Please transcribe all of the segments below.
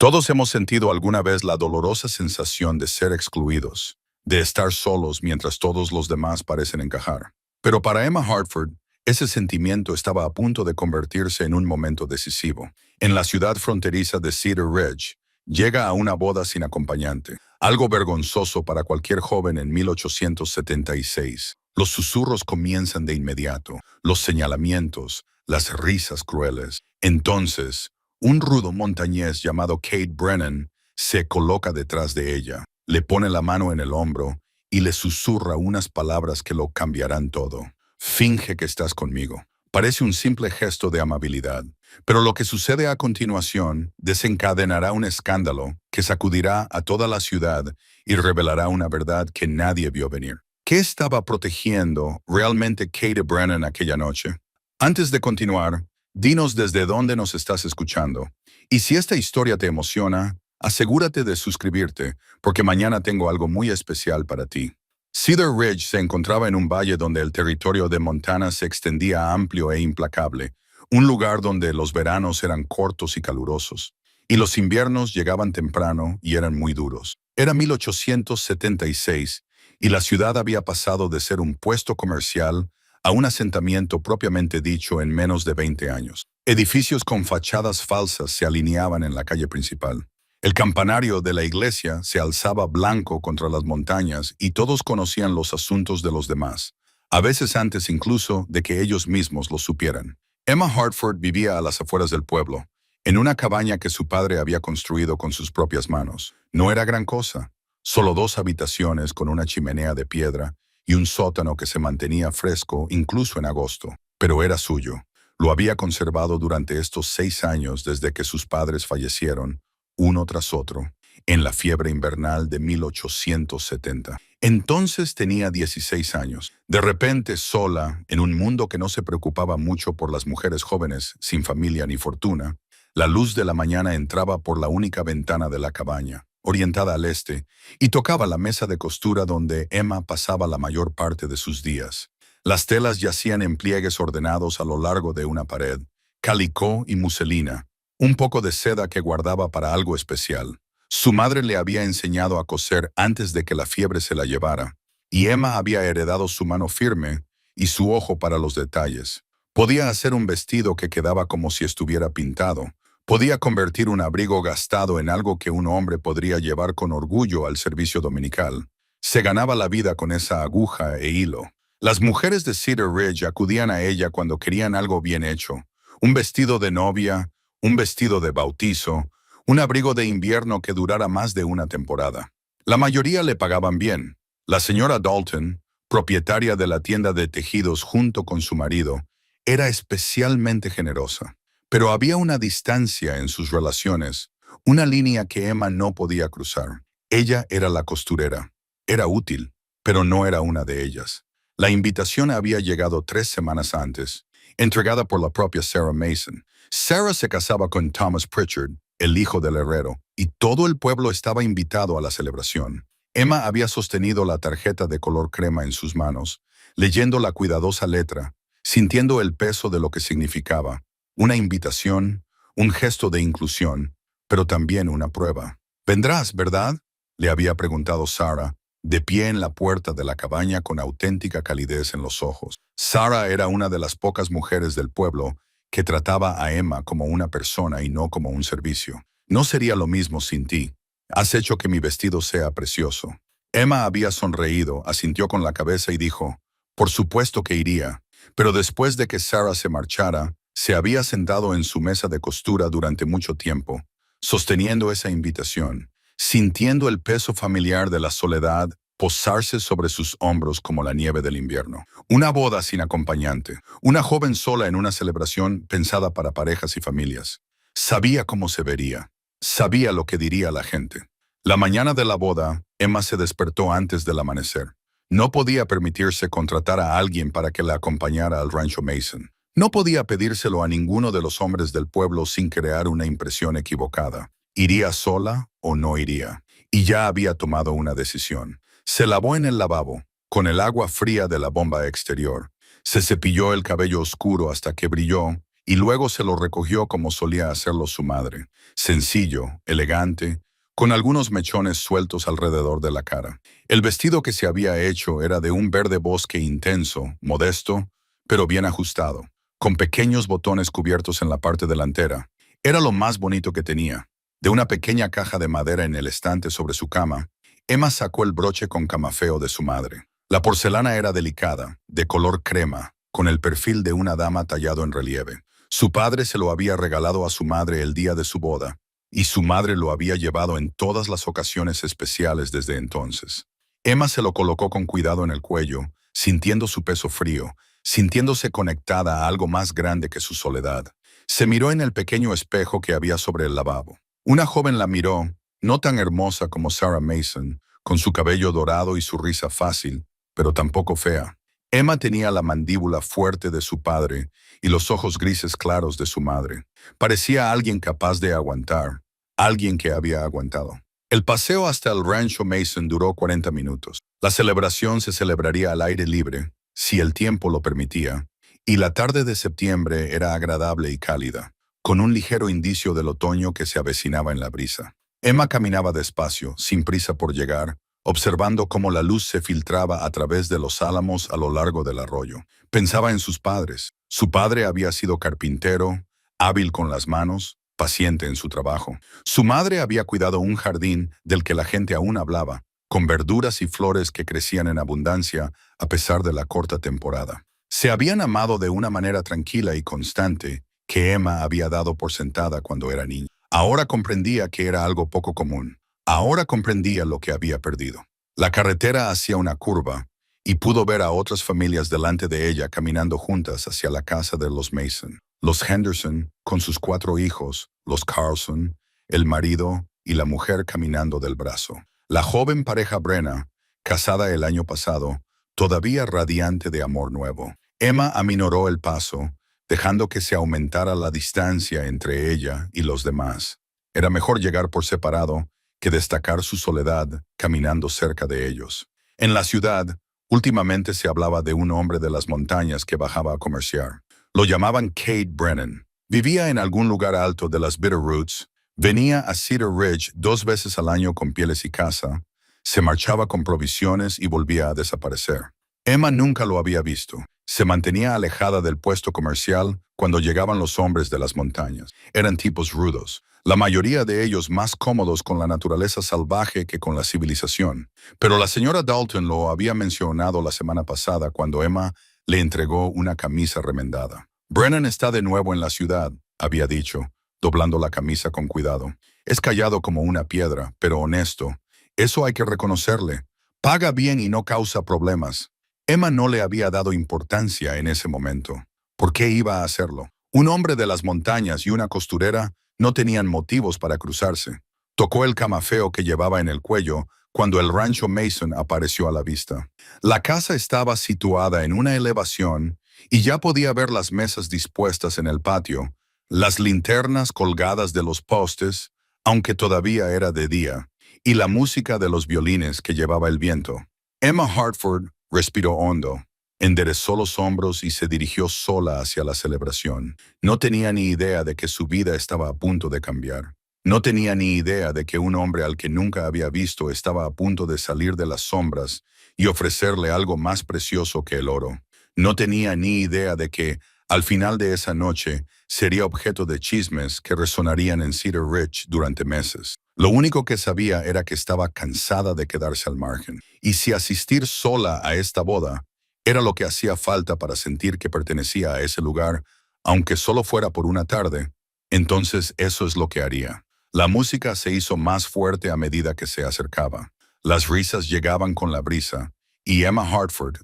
Todos hemos sentido alguna vez la dolorosa sensación de ser excluidos, de estar solos mientras todos los demás parecen encajar. Pero para Emma Hartford, ese sentimiento estaba a punto de convertirse en un momento decisivo. En la ciudad fronteriza de Cedar Ridge, llega a una boda sin acompañante, algo vergonzoso para cualquier joven en 1876. Los susurros comienzan de inmediato, los señalamientos, las risas crueles. Entonces, un rudo montañés llamado Kate Brennan se coloca detrás de ella, le pone la mano en el hombro y le susurra unas palabras que lo cambiarán todo. Finge que estás conmigo. Parece un simple gesto de amabilidad, pero lo que sucede a continuación desencadenará un escándalo que sacudirá a toda la ciudad y revelará una verdad que nadie vio venir. ¿Qué estaba protegiendo realmente Kate Brennan aquella noche? Antes de continuar, dinos desde dónde nos estás escuchando. Y si esta historia te emociona, asegúrate de suscribirte, porque mañana tengo algo muy especial para ti. Cedar Ridge se encontraba en un valle donde el territorio de Montana se extendía amplio e implacable, un lugar donde los veranos eran cortos y calurosos, y los inviernos llegaban temprano y eran muy duros. Era 1876, y la ciudad había pasado de ser un puesto comercial a un asentamiento propiamente dicho en menos de 20 años. Edificios con fachadas falsas se alineaban en la calle principal. El campanario de la iglesia se alzaba blanco contra las montañas y todos conocían los asuntos de los demás, a veces antes incluso de que ellos mismos lo supieran. Emma Hartford vivía a las afueras del pueblo, en una cabaña que su padre había construido con sus propias manos. No era gran cosa, solo 2 habitaciones con una chimenea de piedra y un sótano que se mantenía fresco incluso en agosto, pero era suyo. Lo había conservado durante estos 6 años desde que sus padres fallecieron, uno tras otro, en la fiebre invernal de 1870. Entonces tenía 16 años. De repente, sola, en un mundo que no se preocupaba mucho por las mujeres jóvenes, sin familia ni fortuna, la luz de la mañana entraba por la única ventana de la cabaña, orientada al este, y tocaba la mesa de costura donde Emma pasaba la mayor parte de sus días. Las telas yacían en pliegues ordenados a lo largo de una pared, calicó y muselina, un poco de seda que guardaba para algo especial. Su madre le había enseñado a coser antes de que la fiebre se la llevara, y Emma había heredado su mano firme y su ojo para los detalles. Podía hacer un vestido que quedaba como si estuviera pintado. Podía convertir un abrigo gastado en algo que un hombre podría llevar con orgullo al servicio dominical. Se ganaba la vida con esa aguja e hilo. Las mujeres de Cedar Ridge acudían a ella cuando querían algo bien hecho. Un vestido de novia, un vestido de bautizo, un abrigo de invierno que durara más de una temporada. La mayoría le pagaban bien. La señora Dalton, propietaria de la tienda de tejidos junto con su marido, era especialmente generosa. Pero había una distancia en sus relaciones, una línea que Emma no podía cruzar. Ella era la costurera. Era útil, pero no era una de ellas. La invitación había llegado 3 semanas antes, entregada por la propia Sarah Mason. Sarah se casaba con Thomas Pritchard, el hijo del herrero, y todo el pueblo estaba invitado a la celebración. Emma había sostenido la tarjeta de color crema en sus manos, leyendo la cuidadosa letra, sintiendo el peso de lo que significaba. Una invitación, un gesto de inclusión, pero también una prueba. «¿Vendrás, verdad?», le había preguntado Sarah, de pie en la puerta de la cabaña con auténtica calidez en los ojos. Sarah era una de las pocas mujeres del pueblo que trataba a Emma como una persona y no como un servicio. «No sería lo mismo sin ti. Has hecho que mi vestido sea precioso». Emma había sonreído, asintió con la cabeza y dijo, «Por supuesto que iría». Pero después de que Sarah se marchara, se había sentado en su mesa de costura durante mucho tiempo, sosteniendo esa invitación, sintiendo el peso familiar de la soledad posarse sobre sus hombros como la nieve del invierno. Una boda sin acompañante, una joven sola en una celebración pensada para parejas y familias. Sabía cómo se vería, sabía lo que diría la gente. La mañana de la boda, Emma se despertó antes del amanecer. No podía permitirse contratar a alguien para que la acompañara al rancho Mason. No podía pedírselo a ninguno de los hombres del pueblo sin crear una impresión equivocada. ¿Iría sola o no iría? Y ya había tomado una decisión. Se lavó en el lavabo, con el agua fría de la bomba exterior. Se cepilló el cabello oscuro hasta que brilló y luego se lo recogió como solía hacerlo su madre, sencillo, elegante, con algunos mechones sueltos alrededor de la cara. El vestido que se había hecho era de un verde bosque intenso, modesto, pero bien ajustado, con pequeños botones cubiertos en la parte delantera. Era lo más bonito que tenía. De una pequeña caja de madera en el estante sobre su cama, Emma sacó el broche con camafeo de su madre. La porcelana era delicada, de color crema, con el perfil de una dama tallado en relieve. Su padre se lo había regalado a su madre el día de su boda, y su madre lo había llevado en todas las ocasiones especiales desde entonces. Emma se lo colocó con cuidado en el cuello, sintiendo su peso frío, sintiéndose conectada a algo más grande que su soledad. Se miró en el pequeño espejo que había sobre el lavabo. Una joven la miró, no tan hermosa como Sarah Mason, con su cabello dorado y su risa fácil, pero tampoco fea. Emma tenía la mandíbula fuerte de su padre y los ojos grises claros de su madre. Parecía alguien capaz de aguantar, alguien que había aguantado. El paseo hasta el rancho Mason duró 40 minutos. La celebración se celebraría al aire libre, si el tiempo lo permitía, y la tarde de septiembre era agradable y cálida, con un ligero indicio del otoño que se avecinaba en la brisa. Emma caminaba despacio, sin prisa por llegar, observando cómo la luz se filtraba a través de los álamos a lo largo del arroyo. Pensaba en sus padres. Su padre había sido carpintero, hábil con las manos, paciente en su trabajo. Su madre había cuidado un jardín del que la gente aún hablaba, con verduras y flores que crecían en abundancia a pesar de la corta temporada. Se habían amado de una manera tranquila y constante que Emma había dado por sentada cuando era niña. Ahora comprendía que era algo poco común. Ahora comprendía lo que había perdido. La carretera hacía una curva y pudo ver a otras familias delante de ella caminando juntas hacia la casa de los Mason. Los Henderson, con sus 4 hijos, los Carlson, el marido y la mujer caminando del brazo. La joven pareja Brenna, casada el año pasado, todavía radiante de amor nuevo. Emma aminoró el paso, dejando que se aumentara la distancia entre ella y los demás. Era mejor llegar por separado que destacar su soledad caminando cerca de ellos. En la ciudad, últimamente se hablaba de un hombre de las montañas que bajaba a comerciar. Lo llamaban Kate Brennan. Vivía en algún lugar alto de las Bitterroots, venía a Cedar Ridge 2 veces al año con pieles y caza, se marchaba con provisiones y volvía a desaparecer. Emma nunca lo había visto. Se mantenía alejada del puesto comercial cuando llegaban los hombres de las montañas. Eran tipos rudos, la mayoría de ellos más cómodos con la naturaleza salvaje que con la civilización. Pero la señora Dalton lo había mencionado la semana pasada cuando Emma le entregó una camisa remendada. Brennan está de nuevo en la ciudad, había dicho, doblando la camisa con cuidado. Es callado como una piedra, pero honesto. Eso hay que reconocerle. Paga bien y no causa problemas. Emma no le había dado importancia en ese momento. ¿Por qué iba a hacerlo? Un hombre de las montañas y una costurera no tenían motivos para cruzarse. Tocó el camafeo que llevaba en el cuello cuando el rancho Mason apareció a la vista. La casa estaba situada en una elevación y ya podía ver las mesas dispuestas en el patio, las linternas colgadas de los postes, aunque todavía era de día, y la música de los violines que llevaba el viento. Emma Hartford respiró hondo, enderezó los hombros y se dirigió sola hacia la celebración. No tenía ni idea de que su vida estaba a punto de cambiar. No tenía ni idea de que un hombre al que nunca había visto estaba a punto de salir de las sombras y ofrecerle algo más precioso que el oro. No tenía ni idea de que, al final de esa noche, sería objeto de chismes que resonarían en Cedar Ridge durante meses. Lo único que sabía era que estaba cansada de quedarse al margen. Y si asistir sola a esta boda era lo que hacía falta para sentir que pertenecía a ese lugar, aunque solo fuera por una tarde, entonces eso es lo que haría. La música se hizo más fuerte a medida que se acercaba. Las risas llegaban con la brisa, y Emma Hartford,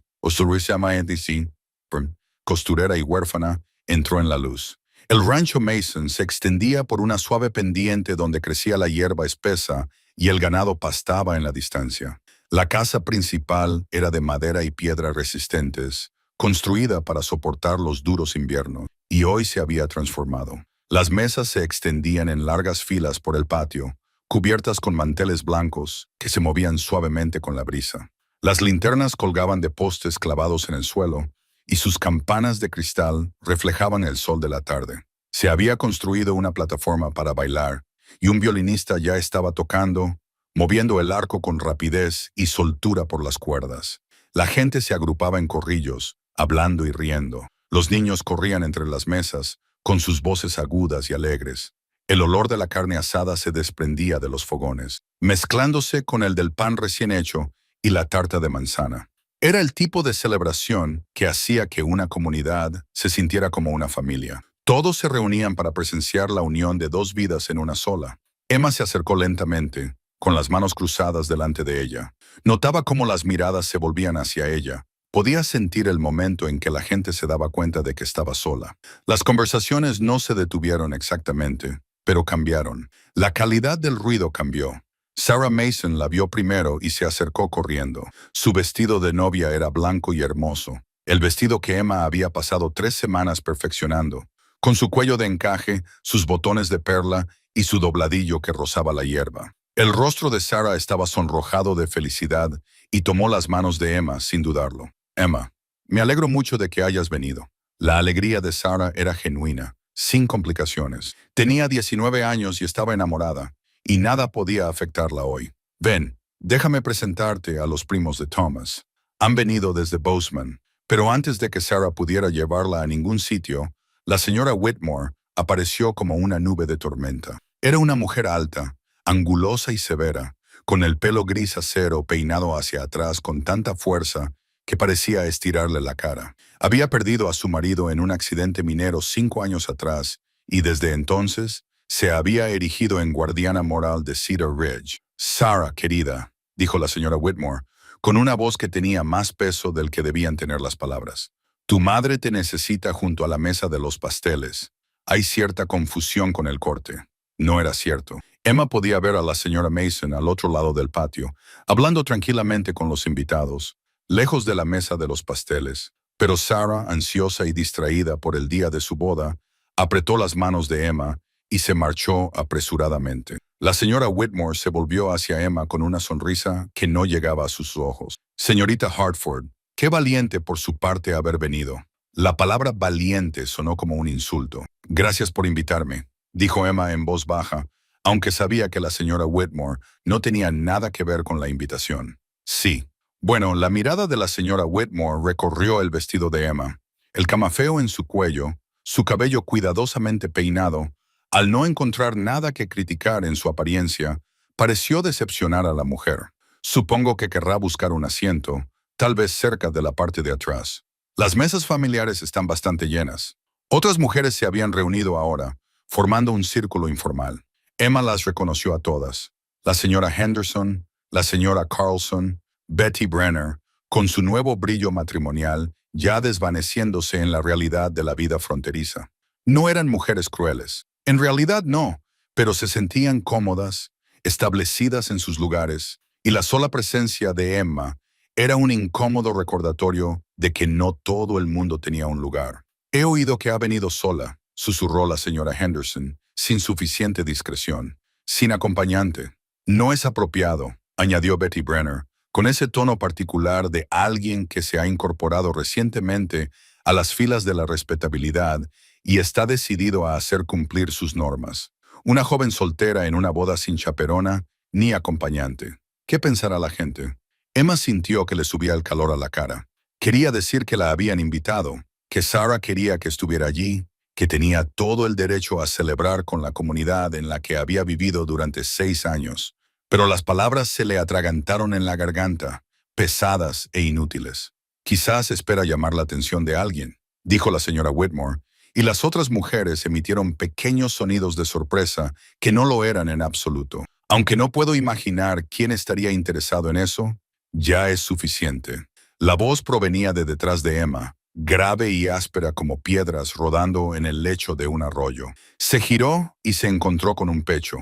costurera y huérfana, entró en la luz. El rancho Mason se extendía por una suave pendiente donde crecía la hierba espesa y el ganado pastaba en la distancia. La casa principal era de madera y piedra resistentes, construida para soportar los duros inviernos, y hoy se había transformado. Las mesas se extendían en largas filas por el patio, cubiertas con manteles blancos que se movían suavemente con la brisa. Las linternas colgaban de postes clavados en el suelo, y sus campanas de cristal reflejaban el sol de la tarde. Se había construido una plataforma para bailar, y un violinista ya estaba tocando, moviendo el arco con rapidez y soltura por las cuerdas. La gente se agrupaba en corrillos, hablando y riendo. Los niños corrían entre las mesas, con sus voces agudas y alegres. El olor de la carne asada se desprendía de los fogones, mezclándose con el del pan recién hecho y la tarta de manzana. Era el tipo de celebración que hacía que una comunidad se sintiera como una familia. Todos se reunían para presenciar la unión de dos vidas en una sola. Emma se acercó lentamente, con las manos cruzadas delante de ella. Notaba cómo las miradas se volvían hacia ella. Podía sentir el momento en que la gente se daba cuenta de que estaba sola. Las conversaciones no se detuvieron exactamente, pero cambiaron. La calidad del ruido cambió. Sarah Mason la vio primero y se acercó corriendo. Su vestido de novia era blanco y hermoso, el vestido que Emma había pasado 3 semanas perfeccionando, con su cuello de encaje, sus botones de perla y su dobladillo que rozaba la hierba. El rostro de Sarah estaba sonrojado de felicidad y tomó las manos de Emma sin dudarlo. Emma, me alegro mucho de que hayas venido. La alegría de Sarah era genuina, sin complicaciones. Tenía 19 años y estaba enamorada, y nada podía afectarla hoy. Ven, déjame presentarte a los primos de Thomas. Han venido desde Bozeman, pero antes de que Sarah pudiera llevarla a ningún sitio, la señora Whitmore apareció como una nube de tormenta. Era una mujer alta, angulosa y severa, con el pelo gris acero peinado hacia atrás con tanta fuerza que parecía estirarle la cara. Había perdido a su marido en un accidente minero 5 años atrás, y desde entonces se había erigido en guardiana moral de Cedar Ridge. Sarah, querida, dijo la señora Whitmore, con una voz que tenía más peso del que debían tener las palabras. Tu madre te necesita junto a la mesa de los pasteles. Hay cierta confusión con el corte. No era cierto. Emma podía ver a la señora Mason al otro lado del patio, hablando tranquilamente con los invitados, lejos de la mesa de los pasteles. Pero Sarah, ansiosa y distraída por el día de su boda, apretó las manos de Emma y se marchó apresuradamente. La señora Whitmore se volvió hacia Emma con una sonrisa que no llegaba a sus ojos. Señorita Hartford, qué valiente por su parte haber venido. La palabra valiente sonó como un insulto. Gracias por invitarme, dijo Emma en voz baja, aunque sabía que la señora Whitmore no tenía nada que ver con la invitación. Sí. Bueno, la mirada de la señora Whitmore recorrió el vestido de Emma, el camafeo en su cuello, su cabello cuidadosamente peinado. Al no encontrar nada que criticar en su apariencia, pareció decepcionar a la mujer. Supongo que querrá buscar un asiento, tal vez cerca de la parte de atrás. Las mesas familiares están bastante llenas. Otras mujeres se habían reunido ahora, formando un círculo informal. Emma las reconoció a todas. La señora Henderson, la señora Carlson, Betty Brenner, con su nuevo brillo matrimonial ya desvaneciéndose en la realidad de la vida fronteriza. No eran mujeres crueles. En realidad no, pero se sentían cómodas, establecidas en sus lugares, y la sola presencia de Emma era un incómodo recordatorio de que no todo el mundo tenía un lugar. He oído que ha venido sola, susurró la señora Henderson, sin suficiente discreción, sin acompañante. No es apropiado, añadió Betty Brenner, con ese tono particular de alguien que se ha incorporado recientemente a las filas de la respetabilidad y está decidido a hacer cumplir sus normas. Una joven soltera en una boda sin chaperona ni acompañante. ¿Qué pensará la gente? Emma sintió que le subía el calor a la cara. Quería decir que la habían invitado, que Sarah quería que estuviera allí, que tenía todo el derecho a celebrar con la comunidad en la que había vivido durante 6 años. Pero las palabras se le atragantaron en la garganta, pesadas e inútiles. Quizás espera llamar la atención de alguien, dijo la señora Whitmore, y las otras mujeres emitieron pequeños sonidos de sorpresa que no lo eran en absoluto. Aunque no puedo imaginar quién estaría interesado en eso, ya es suficiente. La voz provenía de detrás de Emma, grave y áspera como piedras rodando en el lecho de un arroyo. Se giró y se encontró con un pecho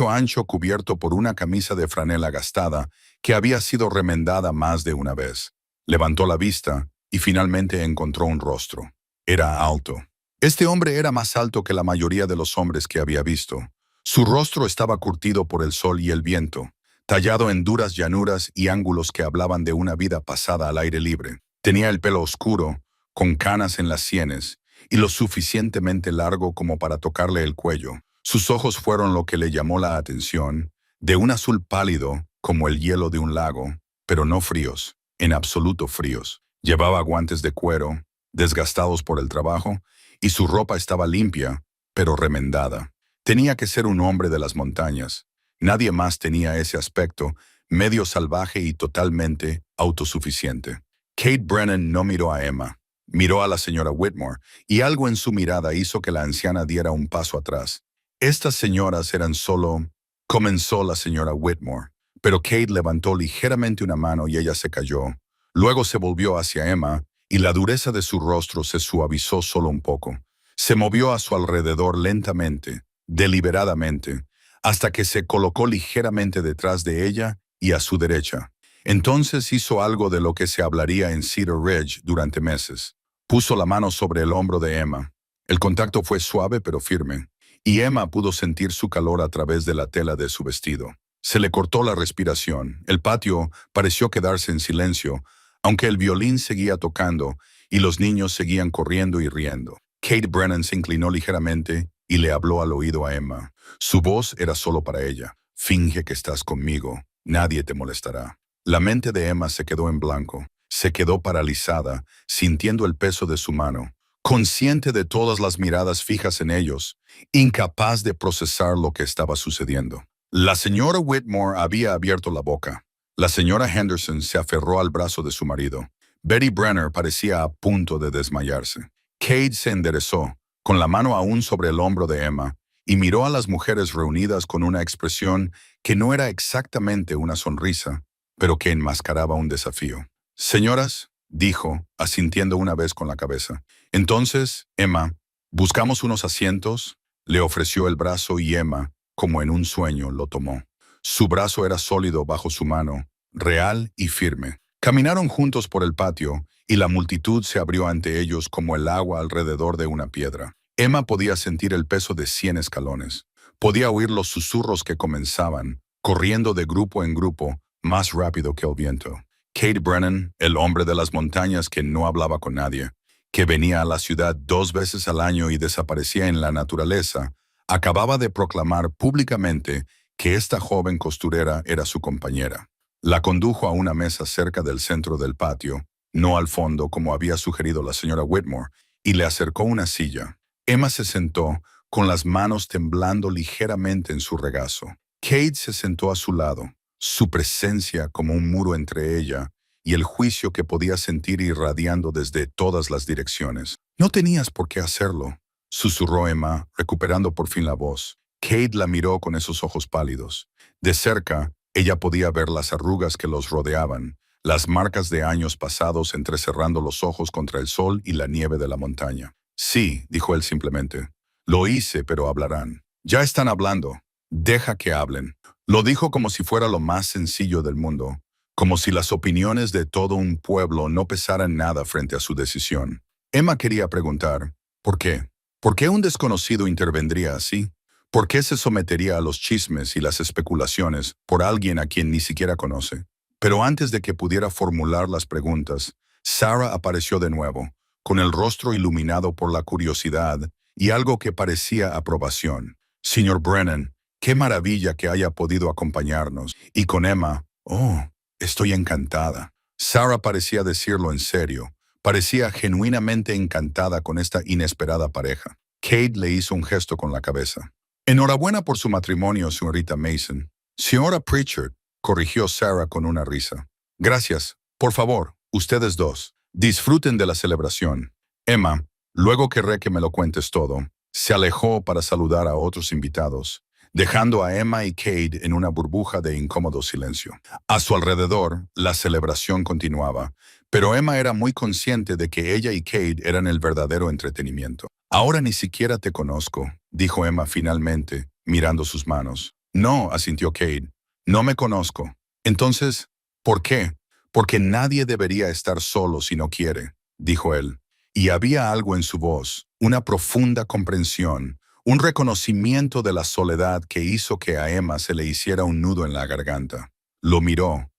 ancho cubierto por una camisa de franela gastada que había sido remendada más de una vez. Levantó la vista y finalmente encontró un rostro. Era alto. Este hombre era más alto que la mayoría de los hombres que había visto. Su rostro estaba curtido por el sol y el viento, tallado en duras llanuras y ángulos que hablaban de una vida pasada al aire libre. Tenía el pelo oscuro, con canas en las sienes y lo suficientemente largo como para tocarle el cuello. Sus ojos fueron lo que le llamó la atención, de un azul pálido como el hielo de un lago, pero no fríos, en absoluto fríos. Llevaba guantes de cuero, desgastados por el trabajo, y su ropa estaba limpia, pero remendada. Tenía que ser un hombre de las montañas. Nadie más tenía ese aspecto, medio salvaje y totalmente autosuficiente. Kate Brennan no miró a Emma. Miró a la señora Whitmore, y algo en su mirada hizo que la anciana diera un paso atrás. Estas señoras eran solo... Comenzó la señora Whitmore, pero Kate levantó ligeramente una mano y ella se cayó. Luego se volvió hacia Emma, y la dureza de su rostro se suavizó solo un poco. Se movió a su alrededor lentamente, deliberadamente, hasta que se colocó ligeramente detrás de ella y a su derecha. Entonces hizo algo de lo que se hablaría en Cedar Ridge durante meses. Puso la mano sobre el hombro de Emma. El contacto fue suave pero firme, y Emma pudo sentir su calor a través de la tela de su vestido. Se le cortó la respiración. El patio pareció quedarse en silencio, aunque el violín seguía tocando y los niños seguían corriendo y riendo. Kate Brennan se inclinó ligeramente y le habló al oído a Emma. Su voz era solo para ella. Finge que estás conmigo. Nadie te molestará. La mente de Emma se quedó en blanco. Se quedó paralizada, sintiendo el peso de su mano, consciente de todas las miradas fijas en ellos, incapaz de procesar lo que estaba sucediendo. La señora Whitmore había abierto la boca. La señora Henderson se aferró al brazo de su marido. Betty Brenner parecía a punto de desmayarse. Kate se enderezó, con la mano aún sobre el hombro de Emma, y miró a las mujeres reunidas con una expresión que no era exactamente una sonrisa, pero que enmascaraba un desafío. «Señoras», dijo, asintiendo una vez con la cabeza. «Entonces, Emma, ¿buscamos unos asientos?». Le ofreció el brazo y Emma, como en un sueño, lo tomó. Su brazo era sólido bajo su mano, real y firme. Caminaron juntos por el patio, y la multitud se abrió ante ellos como el agua alrededor de una piedra. Emma podía sentir el peso de 100 escalones. Podía oír los susurros que comenzaban, corriendo de grupo en grupo, más rápido que el viento. Kate Brennan, el hombre de las montañas que no hablaba con nadie, que venía a la ciudad 2 veces al año y desaparecía en la naturaleza, acababa de proclamar públicamente que esta joven costurera era su compañera. La condujo a una mesa cerca del centro del patio, no al fondo como había sugerido la señora Whitmore, y le acercó una silla. Emma se sentó, con las manos temblando ligeramente en su regazo. Kate se sentó a su lado, su presencia como un muro entre ella y el juicio que podía sentir irradiando desde todas las direcciones. «No tenías por qué hacerlo», susurró Emma, recuperando por fin la voz. Kate la miró con esos ojos pálidos. De cerca, ella podía ver las arrugas que los rodeaban, las marcas de años pasados entrecerrando los ojos contra el sol y la nieve de la montaña. «Sí», dijo él simplemente. «Lo hice, pero hablarán». «Ya están hablando. Deja que hablen». Lo dijo como si fuera lo más sencillo del mundo, como si las opiniones de todo un pueblo no pesaran nada frente a su decisión. Emma quería preguntar, ¿por qué? ¿Por qué un desconocido intervendría así? ¿Por qué se sometería a los chismes y las especulaciones por alguien a quien ni siquiera conoce? Pero antes de que pudiera formular las preguntas, Sarah apareció de nuevo, con el rostro iluminado por la curiosidad y algo que parecía aprobación. «Señor Brennan, qué maravilla que haya podido acompañarnos». Y con Emma, «Oh, estoy encantada». Sarah parecía decirlo en serio, parecía genuinamente encantada con esta inesperada pareja. Kate le hizo un gesto con la cabeza. «Enhorabuena por su matrimonio, señorita Mason». «Señora Pritchard», corrigió Sarah con una risa. «Gracias. Por favor, ustedes dos, disfruten de la celebración». Emma, «Luego querré que me lo cuentes todo», se alejó para saludar a otros invitados, dejando a Emma y Kate en una burbuja de incómodo silencio. A su alrededor, la celebración continuaba, pero Emma era muy consciente de que ella y Kate eran el verdadero entretenimiento. «Ahora ni siquiera te conozco», dijo Emma finalmente, mirando sus manos. «No», asintió Kate, «no me conozco». «Entonces, ¿por qué?» «Porque nadie debería estar solo si no quiere», dijo él. Y había algo en su voz, una profunda comprensión, un reconocimiento de la soledad que hizo que a Emma se le hiciera un nudo en la garganta. Lo miró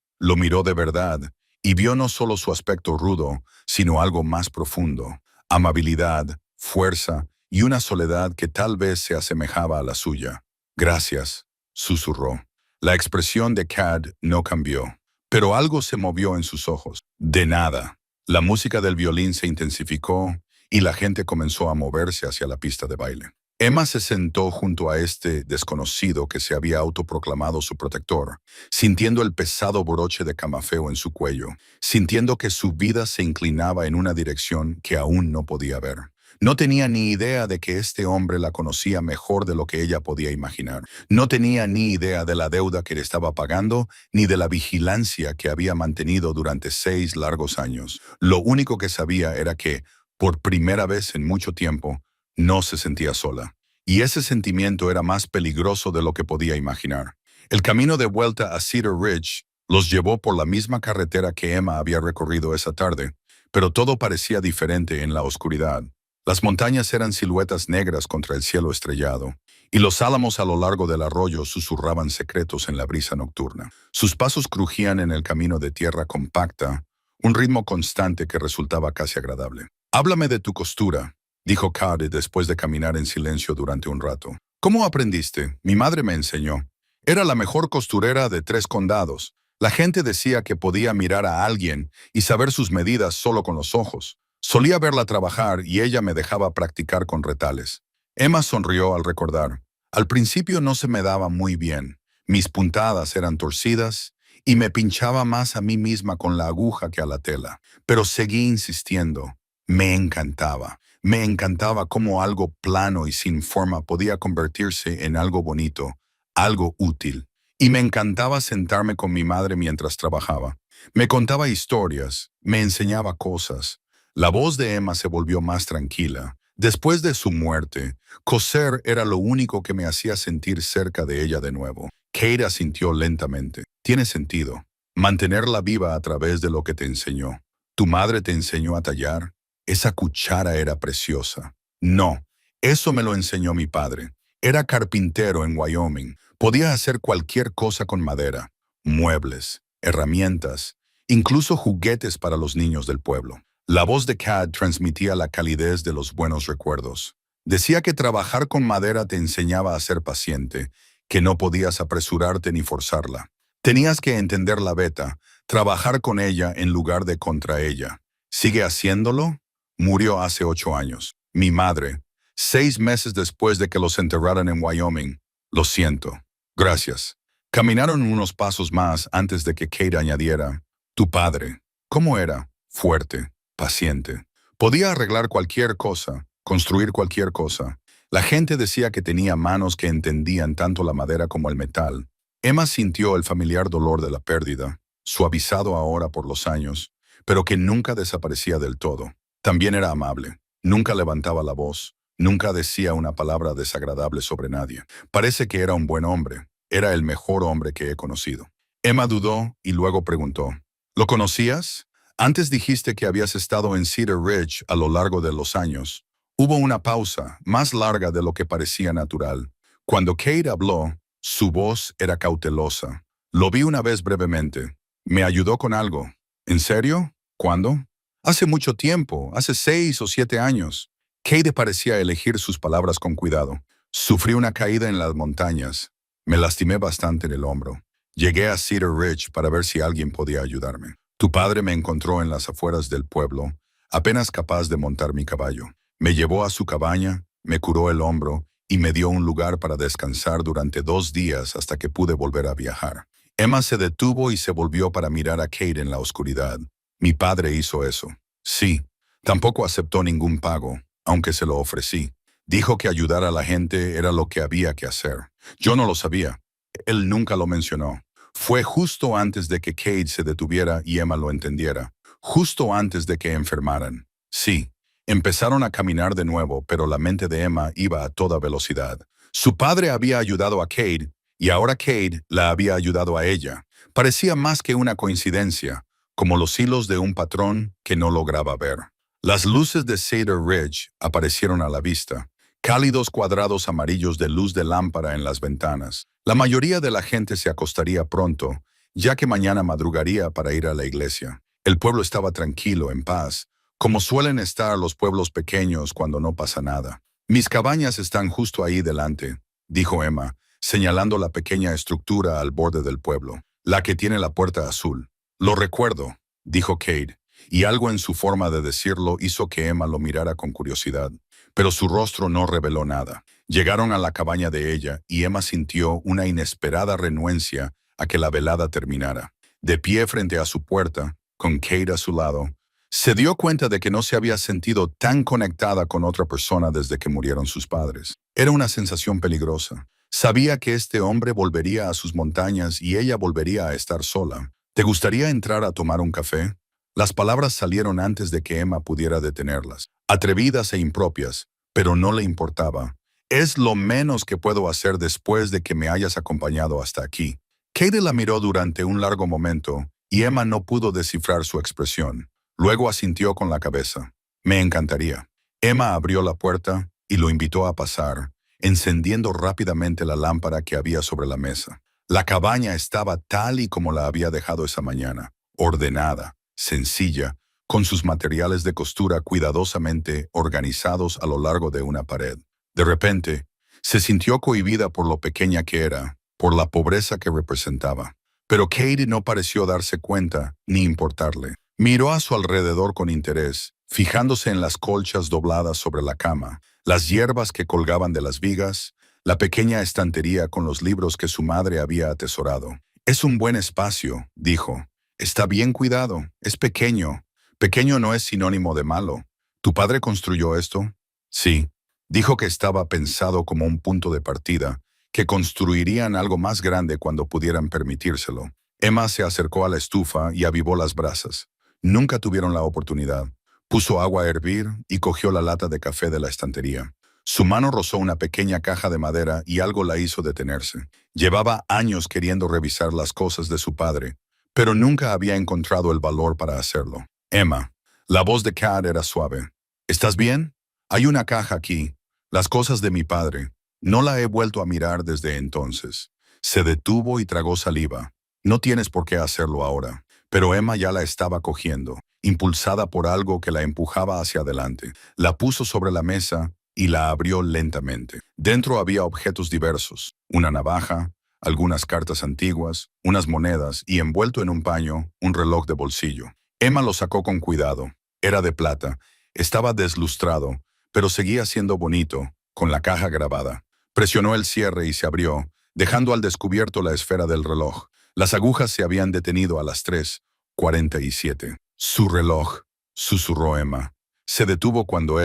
de verdad, y vio no solo su aspecto rudo, sino algo más profundo, amabilidad, fuerza y una soledad que tal vez se asemejaba a la suya. Gracias, susurró. La expresión de Cad no cambió, pero algo se movió en sus ojos. De nada. La música del violín se intensificó y la gente comenzó a moverse hacia la pista de baile. Emma se sentó junto a este desconocido que se había autoproclamado su protector, sintiendo el pesado broche de camafeo en su cuello, sintiendo que su vida se inclinaba en una dirección que aún no podía ver. No tenía ni idea de que este hombre la conocía mejor de lo que ella podía imaginar. No tenía ni idea de la deuda que le estaba pagando, ni de la vigilancia que había mantenido durante 6 largos años. Lo único que sabía era que, por primera vez en mucho tiempo, no se sentía sola. Y ese sentimiento era más peligroso de lo que podía imaginar. El camino de vuelta a Cedar Ridge los llevó por la misma carretera que Emma había recorrido esa tarde, pero todo parecía diferente en la oscuridad. Las montañas eran siluetas negras contra el cielo estrellado, y los álamos a lo largo del arroyo susurraban secretos en la brisa nocturna. Sus pasos crujían en el camino de tierra compacta, un ritmo constante que resultaba casi agradable. «Háblame de tu costura», dijo Cady después de caminar en silencio durante un rato. «¿Cómo aprendiste? Mi madre me enseñó. Era la mejor costurera de 3 condados. La gente decía que podía mirar a alguien y saber sus medidas solo con los ojos. Solía verla trabajar y ella me dejaba practicar con retales». Emma sonrió al recordar. «Al principio no se me daba muy bien. Mis puntadas eran torcidas y me pinchaba más a mí misma con la aguja que a la tela. Pero seguí insistiendo. Me encantaba. Me encantaba cómo algo plano y sin forma podía convertirse en algo bonito, algo útil. Y me encantaba sentarme con mi madre mientras trabajaba. Me contaba historias, me enseñaba cosas». La voz de Emma se volvió más tranquila. Después de su muerte, coser era lo único que me hacía sentir cerca de ella de nuevo. Kate asintió lentamente. «Tiene sentido. Mantenerla viva a través de lo que te enseñó. ¿Tu madre te enseñó a tallar? Esa cuchara era preciosa». «No, eso me lo enseñó mi padre. Era carpintero en Wyoming. Podía hacer cualquier cosa con madera. Muebles, herramientas, incluso juguetes para los niños del pueblo». La voz de Cad transmitía la calidez de los buenos recuerdos. Decía que trabajar con madera te enseñaba a ser paciente, que no podías apresurarte ni forzarla. Tenías que entender la beta, trabajar con ella en lugar de contra ella. ¿Sigue haciéndolo? Murió hace 8 años. Mi madre, 6 meses después de que los enterraran en Wyoming. Lo siento. Gracias. Caminaron unos pasos más antes de que Kate añadiera. Tu padre, ¿cómo era? Fuerte, paciente. Podía arreglar cualquier cosa, construir cualquier cosa. La gente decía que tenía manos que entendían tanto la madera como el metal. Emma sintió el familiar dolor de la pérdida, suavizado ahora por los años, pero que nunca desaparecía del todo. También era amable. Nunca levantaba la voz. Nunca decía una palabra desagradable sobre nadie. Parece que era un buen hombre. Era el mejor hombre que he conocido. Emma dudó y luego preguntó. ¿Lo conocías? Antes dijiste que habías estado en Cedar Ridge a lo largo de los años. Hubo una pausa, más larga de lo que parecía natural. Cuando Kate habló, su voz era cautelosa. Lo vi una vez brevemente. Me ayudó con algo. ¿En serio? ¿Cuándo? Hace mucho tiempo, hace 6 o 7 años. Kate parecía elegir sus palabras con cuidado. Sufrí una caída en las montañas. Me lastimé bastante en el hombro. Llegué a Cedar Ridge para ver si alguien podía ayudarme. Tu padre me encontró en las afueras del pueblo, apenas capaz de montar mi caballo. Me llevó a su cabaña, me curó el hombro y me dio un lugar para descansar durante 2 días hasta que pude volver a viajar. Emma se detuvo y se volvió para mirar a Kate en la oscuridad. Mi padre hizo eso. Sí, tampoco aceptó ningún pago, aunque se lo ofrecí. Dijo que ayudar a la gente era lo que había que hacer. Yo no lo sabía. Él nunca lo mencionó. Fue justo antes de que Kate se detuviera y Emma lo entendiera. Justo antes de que enfermaran. Sí, empezaron a caminar de nuevo, pero la mente de Emma iba a toda velocidad. Su padre había ayudado a Kate y ahora Kate la había ayudado a ella. Parecía más que una coincidencia, como los hilos de un patrón que no lograba ver. Las luces de Cedar Ridge aparecieron a la vista. Cálidos cuadrados amarillos de luz de lámpara en las ventanas. La mayoría de la gente se acostaría pronto, ya que mañana madrugaría para ir a la iglesia. El pueblo estaba tranquilo, en paz, como suelen estar los pueblos pequeños cuando no pasa nada. Mis cabañas están justo ahí delante, dijo Emma, señalando la pequeña estructura al borde del pueblo, la que tiene la puerta azul. Lo recuerdo, dijo Kate, y algo en su forma de decirlo hizo que Emma lo mirara con curiosidad, pero su rostro no reveló nada. Llegaron a la cabaña de ella y Emma sintió una inesperada renuencia a que la velada terminara. De pie frente a su puerta, con Kate a su lado, se dio cuenta de que no se había sentido tan conectada con otra persona desde que murieron sus padres. Era una sensación peligrosa. Sabía que este hombre volvería a sus montañas y ella volvería a estar sola. ¿Te gustaría entrar a tomar un café? Las palabras salieron antes de que Emma pudiera detenerlas, atrevidas e impropias, pero no le importaba. Es lo menos que puedo hacer después de que me hayas acompañado hasta aquí. Kate la miró durante un largo momento y Emma no pudo descifrar su expresión. Luego asintió con la cabeza. Me encantaría. Emma abrió la puerta y lo invitó a pasar, encendiendo rápidamente la lámpara que había sobre la mesa. La cabaña estaba tal y como la había dejado esa mañana, ordenada, sencilla, con sus materiales de costura cuidadosamente organizados a lo largo de una pared. De repente, se sintió cohibida por lo pequeña que era, por la pobreza que representaba. Pero Katie no pareció darse cuenta ni importarle. Miró a su alrededor con interés, fijándose en las colchas dobladas sobre la cama, las hierbas que colgaban de las vigas, la pequeña estantería con los libros que su madre había atesorado. Es un buen espacio, dijo. Está bien cuidado, es pequeño. Pequeño no es sinónimo de malo. ¿Tu padre construyó esto? Sí. Dijo que estaba pensado como un punto de partida, que construirían algo más grande cuando pudieran permitírselo. Emma se acercó a la estufa y avivó las brasas. Nunca tuvieron la oportunidad. Puso agua a hervir y cogió la lata de café de la estantería. Su mano rozó una pequeña caja de madera y algo la hizo detenerse. Llevaba años queriendo revisar las cosas de su padre, pero nunca había encontrado el valor para hacerlo. Emma, la voz de Kat era suave. ¿Estás bien? Hay una caja aquí. Las cosas de mi padre. No la he vuelto a mirar desde entonces. Se detuvo y tragó saliva. No tienes por qué hacerlo ahora. Pero Emma ya la estaba cogiendo, impulsada por algo que la empujaba hacia adelante. La puso sobre la mesa y la abrió lentamente. Dentro había objetos diversos, una navaja, algunas cartas antiguas, unas monedas y envuelto en un paño, un reloj de bolsillo. Emma lo sacó con cuidado. Era de plata, estaba deslustrado, pero seguía siendo bonito, con la caja grabada. Presionó el cierre y se abrió, dejando al descubierto la esfera del reloj. Las agujas se habían detenido a las 3:47. Su reloj, susurró Emma. Se detuvo cuando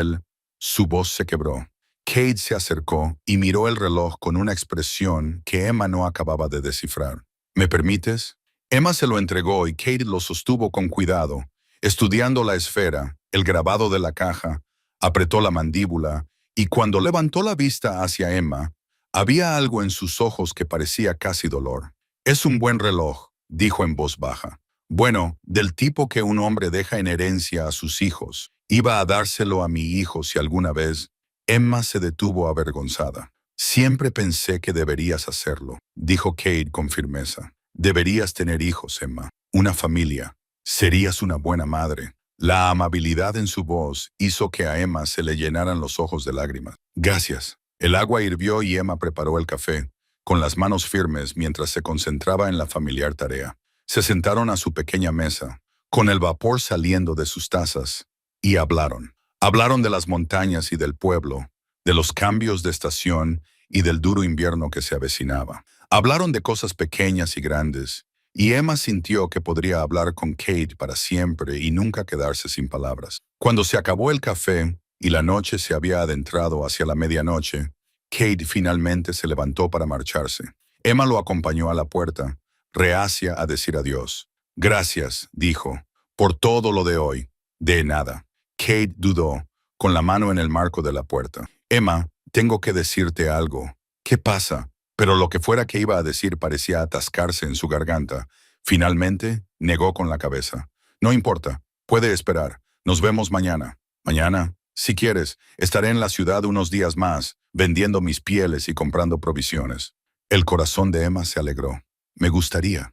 su voz se quebró. Kate se acercó y miró el reloj con una expresión que Emma no acababa de descifrar. ¿Me permites? Emma se lo entregó y Kate lo sostuvo con cuidado, estudiando la esfera, el grabado de la caja, apretó la mandíbula y cuando levantó la vista hacia Emma, había algo en sus ojos que parecía casi dolor. Es un buen reloj, dijo en voz baja. Bueno, del tipo que un hombre deja en herencia a sus hijos. Iba a dárselo a mi hijo si alguna vez. Emma se detuvo avergonzada. Siempre pensé que deberías hacerlo, dijo Kate con firmeza. Deberías tener hijos, Emma. Una familia. Serías una buena madre. La amabilidad en su voz hizo que a Emma se le llenaran los ojos de lágrimas. Gracias. El agua hirvió y Emma preparó el café, con las manos firmes mientras se concentraba en la familiar tarea. Se sentaron a su pequeña mesa, con el vapor saliendo de sus tazas, y hablaron. Hablaron de las montañas y del pueblo, de los cambios de estación y del duro invierno que se avecinaba. Hablaron de cosas pequeñas y grandes, y Emma sintió que podría hablar con Kate para siempre y nunca quedarse sin palabras. Cuando se acabó el café y la noche se había adentrado hacia la medianoche, Kate finalmente se levantó para marcharse. Emma lo acompañó a la puerta, reacia a decir adiós. Gracias, dijo, por todo lo de hoy. De nada. Kate dudó, con la mano en el marco de la puerta. Emma, tengo que decirte algo. ¿Qué pasa? Pero lo que fuera que iba a decir parecía atascarse en su garganta. Finalmente, negó con la cabeza. No importa, puede esperar. Nos vemos mañana. ¿Mañana? Si quieres, estaré en la ciudad unos días más, vendiendo mis pieles y comprando provisiones. El corazón de Emma se alegró. Me gustaría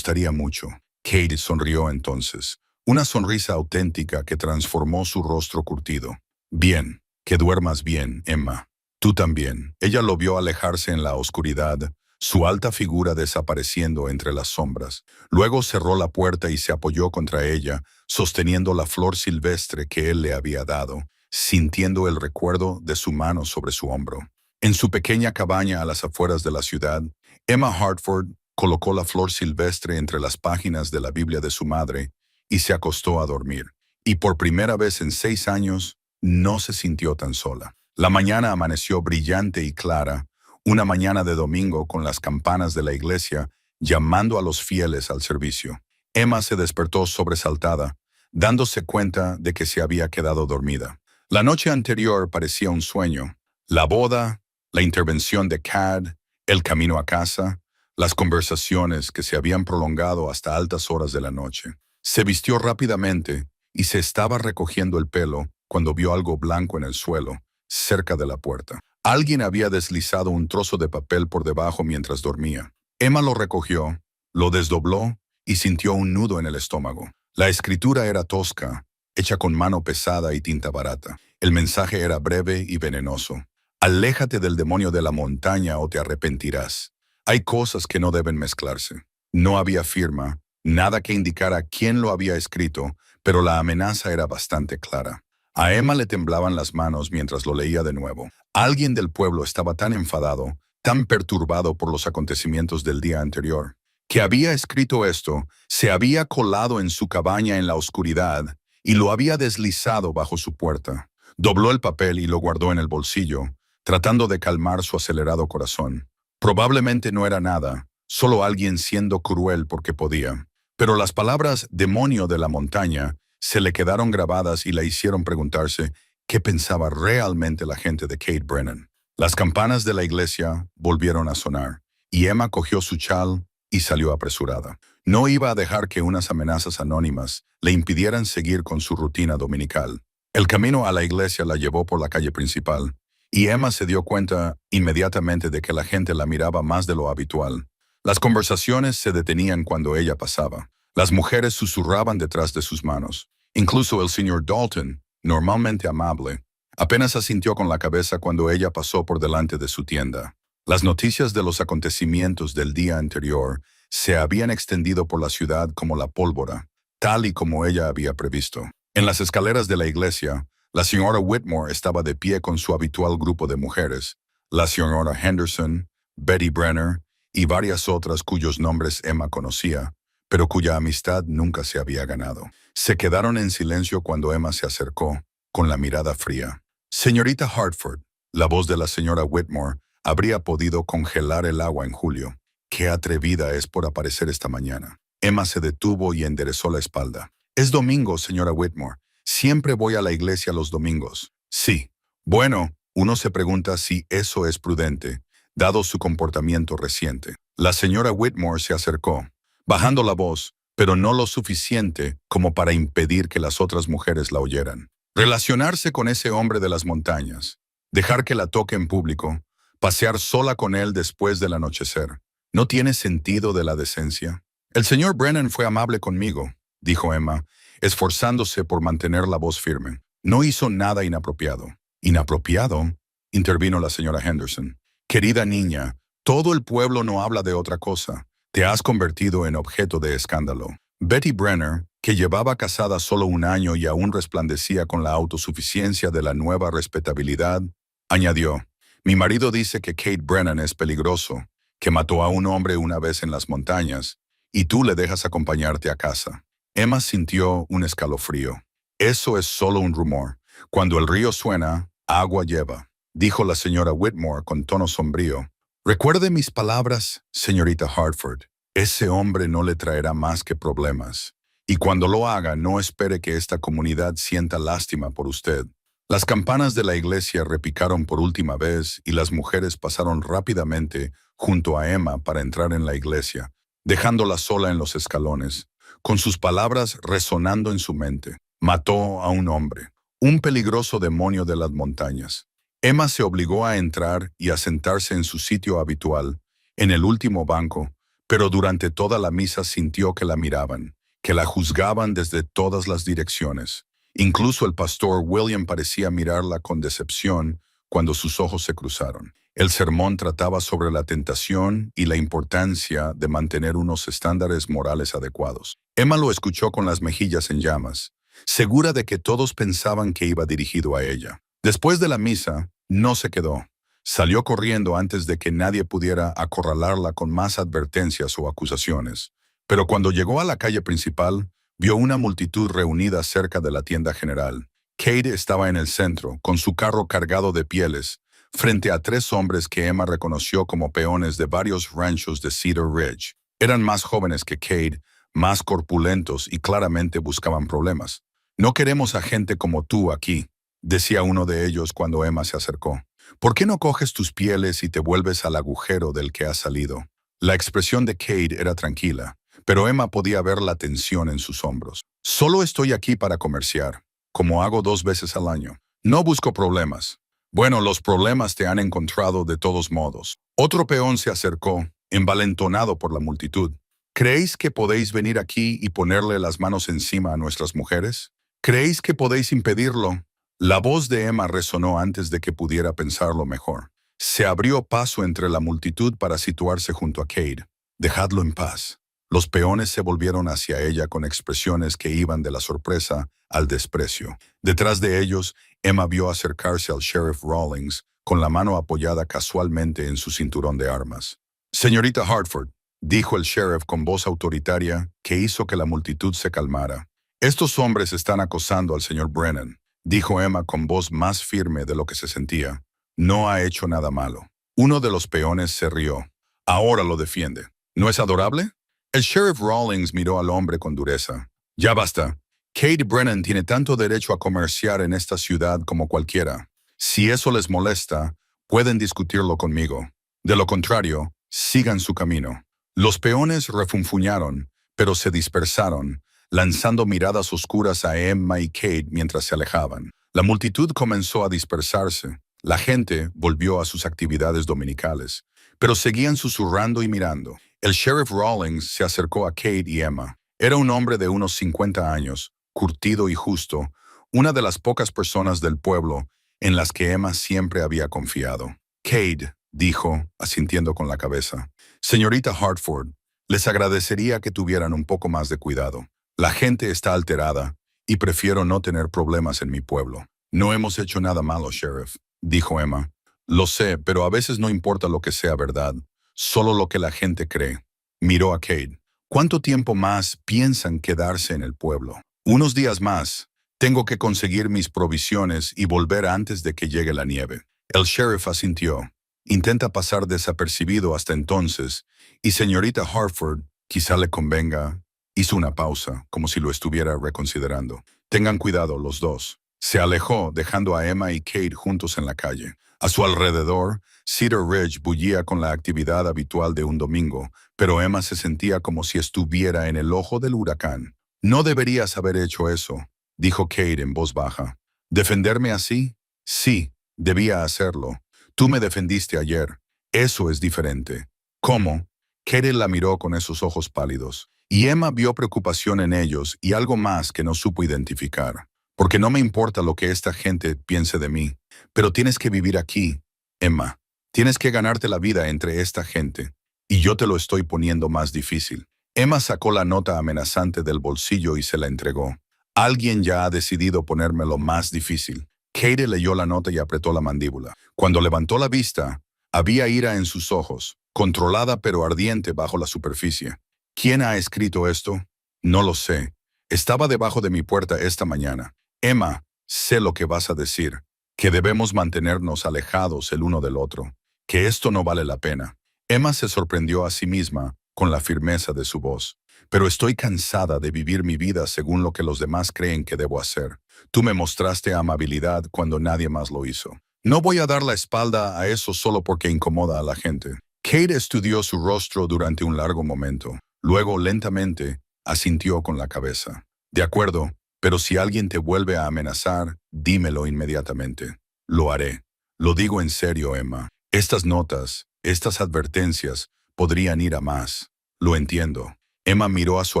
mucho. Kate sonrió entonces, una sonrisa auténtica que transformó su rostro curtido. Bien, que duermas bien, Emma. Tú también. Ella lo vio alejarse en la oscuridad, su alta figura desapareciendo entre las sombras. Luego cerró la puerta y se apoyó contra ella, sosteniendo la flor silvestre que él le había dado, sintiendo el recuerdo de su mano sobre su hombro. En su pequeña cabaña a las afueras de la ciudad, Emma Hartford colocó la flor silvestre entre las páginas de la Biblia de su madre y se acostó a dormir. Y por primera vez en 6 años, no se sintió tan sola. La mañana amaneció brillante y clara, una mañana de domingo con las campanas de la iglesia llamando a los fieles al servicio. Emma se despertó sobresaltada, dándose cuenta de que se había quedado dormida. La noche anterior parecía un sueño. La boda, la intervención de Cad, el camino a casa, las conversaciones que se habían prolongado hasta altas horas de la noche. Se vistió rápidamente y se estaba recogiendo el pelo cuando vio algo blanco en el suelo, cerca de la puerta. Alguien había deslizado un trozo de papel por debajo mientras dormía. Emma lo recogió, lo desdobló y sintió un nudo en el estómago. La escritura era tosca, hecha con mano pesada y tinta barata. El mensaje era breve y venenoso. Aléjate del demonio de la montaña o te arrepentirás. Hay cosas que no deben mezclarse. No había firma, nada que indicara quién lo había escrito, pero la amenaza era bastante clara. A Emma le temblaban las manos mientras lo leía de nuevo. Alguien del pueblo estaba tan enfadado, tan perturbado por los acontecimientos del día anterior, que había escrito esto, se había colado en su cabaña en la oscuridad y lo había deslizado bajo su puerta. Dobló el papel y lo guardó en el bolsillo, tratando de calmar su acelerado corazón. Probablemente no era nada, solo alguien siendo cruel porque podía. Pero las palabras «demonio de la montaña» se le quedaron grabadas y la hicieron preguntarse qué pensaba realmente la gente de Kate Brennan. Las campanas de la iglesia volvieron a sonar, y Emma cogió su chal y salió apresurada. No iba a dejar que unas amenazas anónimas le impidieran seguir con su rutina dominical. El camino a la iglesia la llevó por la calle principal, y Emma se dio cuenta inmediatamente de que la gente la miraba más de lo habitual. Las conversaciones se detenían cuando ella pasaba. Las mujeres susurraban detrás de sus manos. Incluso el señor Dalton, normalmente amable, apenas asintió con la cabeza cuando ella pasó por delante de su tienda. Las noticias de los acontecimientos del día anterior se habían extendido por la ciudad como la pólvora, tal y como ella había previsto. En las escaleras de la iglesia, la señora Whitmore estaba de pie con su habitual grupo de mujeres, la señora Henderson, Betty Brenner y varias otras cuyos nombres Emma conocía, pero cuya amistad nunca se había ganado. Se quedaron en silencio cuando Emma se acercó, con la mirada fría. Señorita Hartford, la voz de la señora Whitmore habría podido congelar el agua en julio. Qué atrevida es por aparecer esta mañana. Emma se detuvo y enderezó la espalda. Es domingo, señora Whitmore. Siempre voy a la iglesia los domingos. Sí. Bueno, uno se pregunta si eso es prudente, dado su comportamiento reciente. La señora Whitmore se acercó, bajando la voz, pero no lo suficiente como para impedir que las otras mujeres la oyeran. Relacionarse con ese hombre de las montañas, dejar que la toque en público, pasear sola con él después del anochecer, ¿no tiene sentido de la decencia? El señor Brennan fue amable conmigo, dijo Emma, esforzándose por mantener la voz firme. No hizo nada inapropiado. ¿Inapropiado?, intervino la señora Henderson. Querida niña, todo el pueblo no habla de otra cosa. Te has convertido en objeto de escándalo. Betty Brenner, que llevaba casada solo 1 año y aún resplandecía con la autosuficiencia de la nueva respetabilidad, añadió, mi marido dice que Kate Brennan es peligroso, que mató a un hombre una vez en las montañas, y tú le dejas acompañarte a casa. Emma sintió un escalofrío. Eso es solo un rumor. Cuando el río suena, agua lleva, dijo la señora Whitmore con tono sombrío. Recuerde mis palabras, señorita Hartford. Ese hombre no le traerá más que problemas. Y cuando lo haga, no espere que esta comunidad sienta lástima por usted. Las campanas de la iglesia repicaron por última vez y las mujeres pasaron rápidamente junto a Emma para entrar en la iglesia, dejándola sola en los escalones, con sus palabras resonando en su mente. Mató a un hombre, un peligroso demonio de las montañas. Emma se obligó a entrar y a sentarse en su sitio habitual, en el último banco, pero durante toda la misa sintió que la miraban, que la juzgaban desde todas las direcciones. Incluso el pastor William parecía mirarla con decepción cuando sus ojos se cruzaron. El sermón trataba sobre la tentación y la importancia de mantener unos estándares morales adecuados. Emma lo escuchó con las mejillas en llamas, segura de que todos pensaban que iba dirigido a ella. Después de la misa, no se quedó. Salió corriendo antes de que nadie pudiera acorralarla con más advertencias o acusaciones. Pero cuando llegó a la calle principal, vio una multitud reunida cerca de la tienda general. Kate estaba en el centro, con su carro cargado de pieles, frente a 3 hombres que Emma reconoció como peones de varios ranchos de Cedar Ridge. Eran más jóvenes que Kate, más corpulentos y claramente buscaban problemas. «No queremos a gente como tú aquí», decía uno de ellos cuando Emma se acercó. «¿Por qué no coges tus pieles y te vuelves al agujero del que has salido?» La expresión de Kate era tranquila, pero Emma podía ver la tensión en sus hombros. «Solo estoy aquí para comerciar, como hago 2 veces al año. No busco problemas». «Bueno, los problemas te han encontrado de todos modos». Otro peón se acercó, envalentonado por la multitud. «¿Creéis que podéis venir aquí y ponerle las manos encima a nuestras mujeres? ¿Creéis que podéis impedirlo?» La voz de Emma resonó antes de que pudiera pensarlo mejor. Se abrió paso entre la multitud para situarse junto a Kate. «Dejadlo en paz». Los peones se volvieron hacia ella con expresiones que iban de la sorpresa al desprecio. Detrás de ellos, Emma vio acercarse al sheriff Rawlings con la mano apoyada casualmente en su cinturón de armas. «Señorita Hartford», dijo el sheriff con voz autoritaria que hizo que la multitud se calmara. «Estos hombres están acosando al señor Brennan», dijo Emma con voz más firme de lo que se sentía. «No ha hecho nada malo». Uno de los peones se rió. «Ahora lo defiende. ¿No es adorable?» El sheriff Rawlings miró al hombre con dureza. «Ya basta. Kate Brennan tiene tanto derecho a comerciar en esta ciudad como cualquiera. Si eso les molesta, pueden discutirlo conmigo. De lo contrario, sigan su camino». Los peones refunfuñaron, pero se dispersaron, lanzando miradas oscuras a Emma y Kate mientras se alejaban. La multitud comenzó a dispersarse. La gente volvió a sus actividades dominicales, pero seguían susurrando y mirando. El sheriff Rawlings se acercó a Kate y Emma. Era un hombre de unos 50 años, curtido y justo, una de las pocas personas del pueblo en las que Emma siempre había confiado. «Kate», dijo, asintiendo con la cabeza. «Señorita Hartford, les agradecería que tuvieran un poco más de cuidado. La gente está alterada y prefiero no tener problemas en mi pueblo». «No hemos hecho nada malo, sheriff», dijo Emma. «Lo sé, pero a veces no importa lo que sea verdad, solo lo que la gente cree». Miró a Kate. «¿Cuánto tiempo más piensan quedarse en el pueblo?» «Unos días más. Tengo que conseguir mis provisiones y volver antes de que llegue la nieve». El sheriff asintió. «Intenta pasar desapercibido hasta entonces, y señorita Hartford, quizá le convenga». Hizo una pausa, como si lo estuviera reconsiderando. «Tengan cuidado los dos». Se alejó, dejando a Emma y Kate juntos en la calle. A su alrededor, Cedar Ridge bullía con la actividad habitual de un domingo, pero Emma se sentía como si estuviera en el ojo del huracán. «No deberías haber hecho eso», dijo Kate en voz baja. «¿Defenderme así? Sí, debía hacerlo. Tú me defendiste ayer. Eso es diferente». «¿Cómo?» Kate la miró con esos ojos pálidos, y Emma vio preocupación en ellos y algo más que no supo identificar. «Porque no me importa lo que esta gente piense de mí, pero tienes que vivir aquí, Emma. Tienes que ganarte la vida entre esta gente, y yo te lo estoy poniendo más difícil». Emma sacó la nota amenazante del bolsillo y se la entregó. «Alguien ya ha decidido ponérmelo más difícil». Kate leyó la nota y apretó la mandíbula. Cuando levantó la vista, había ira en sus ojos, controlada pero ardiente bajo la superficie. «¿Quién ha escrito esto?» «No lo sé. Estaba debajo de mi puerta esta mañana». «Emma, sé lo que vas a decir, que debemos mantenernos alejados el uno del otro, que esto no vale la pena». Emma se sorprendió a sí misma con la firmeza de su voz. «Pero estoy cansada de vivir mi vida según lo que los demás creen que debo hacer. Tú me mostraste amabilidad cuando nadie más lo hizo. No voy a dar la espalda a eso solo porque incomoda a la gente». Kate estudió su rostro durante un largo momento. Luego, lentamente, asintió con la cabeza. «De acuerdo, pero si alguien te vuelve a amenazar, dímelo inmediatamente». «Lo haré. Lo digo en serio, Emma. Estas notas, estas advertencias, podrían ir a más. Lo entiendo». Emma miró a su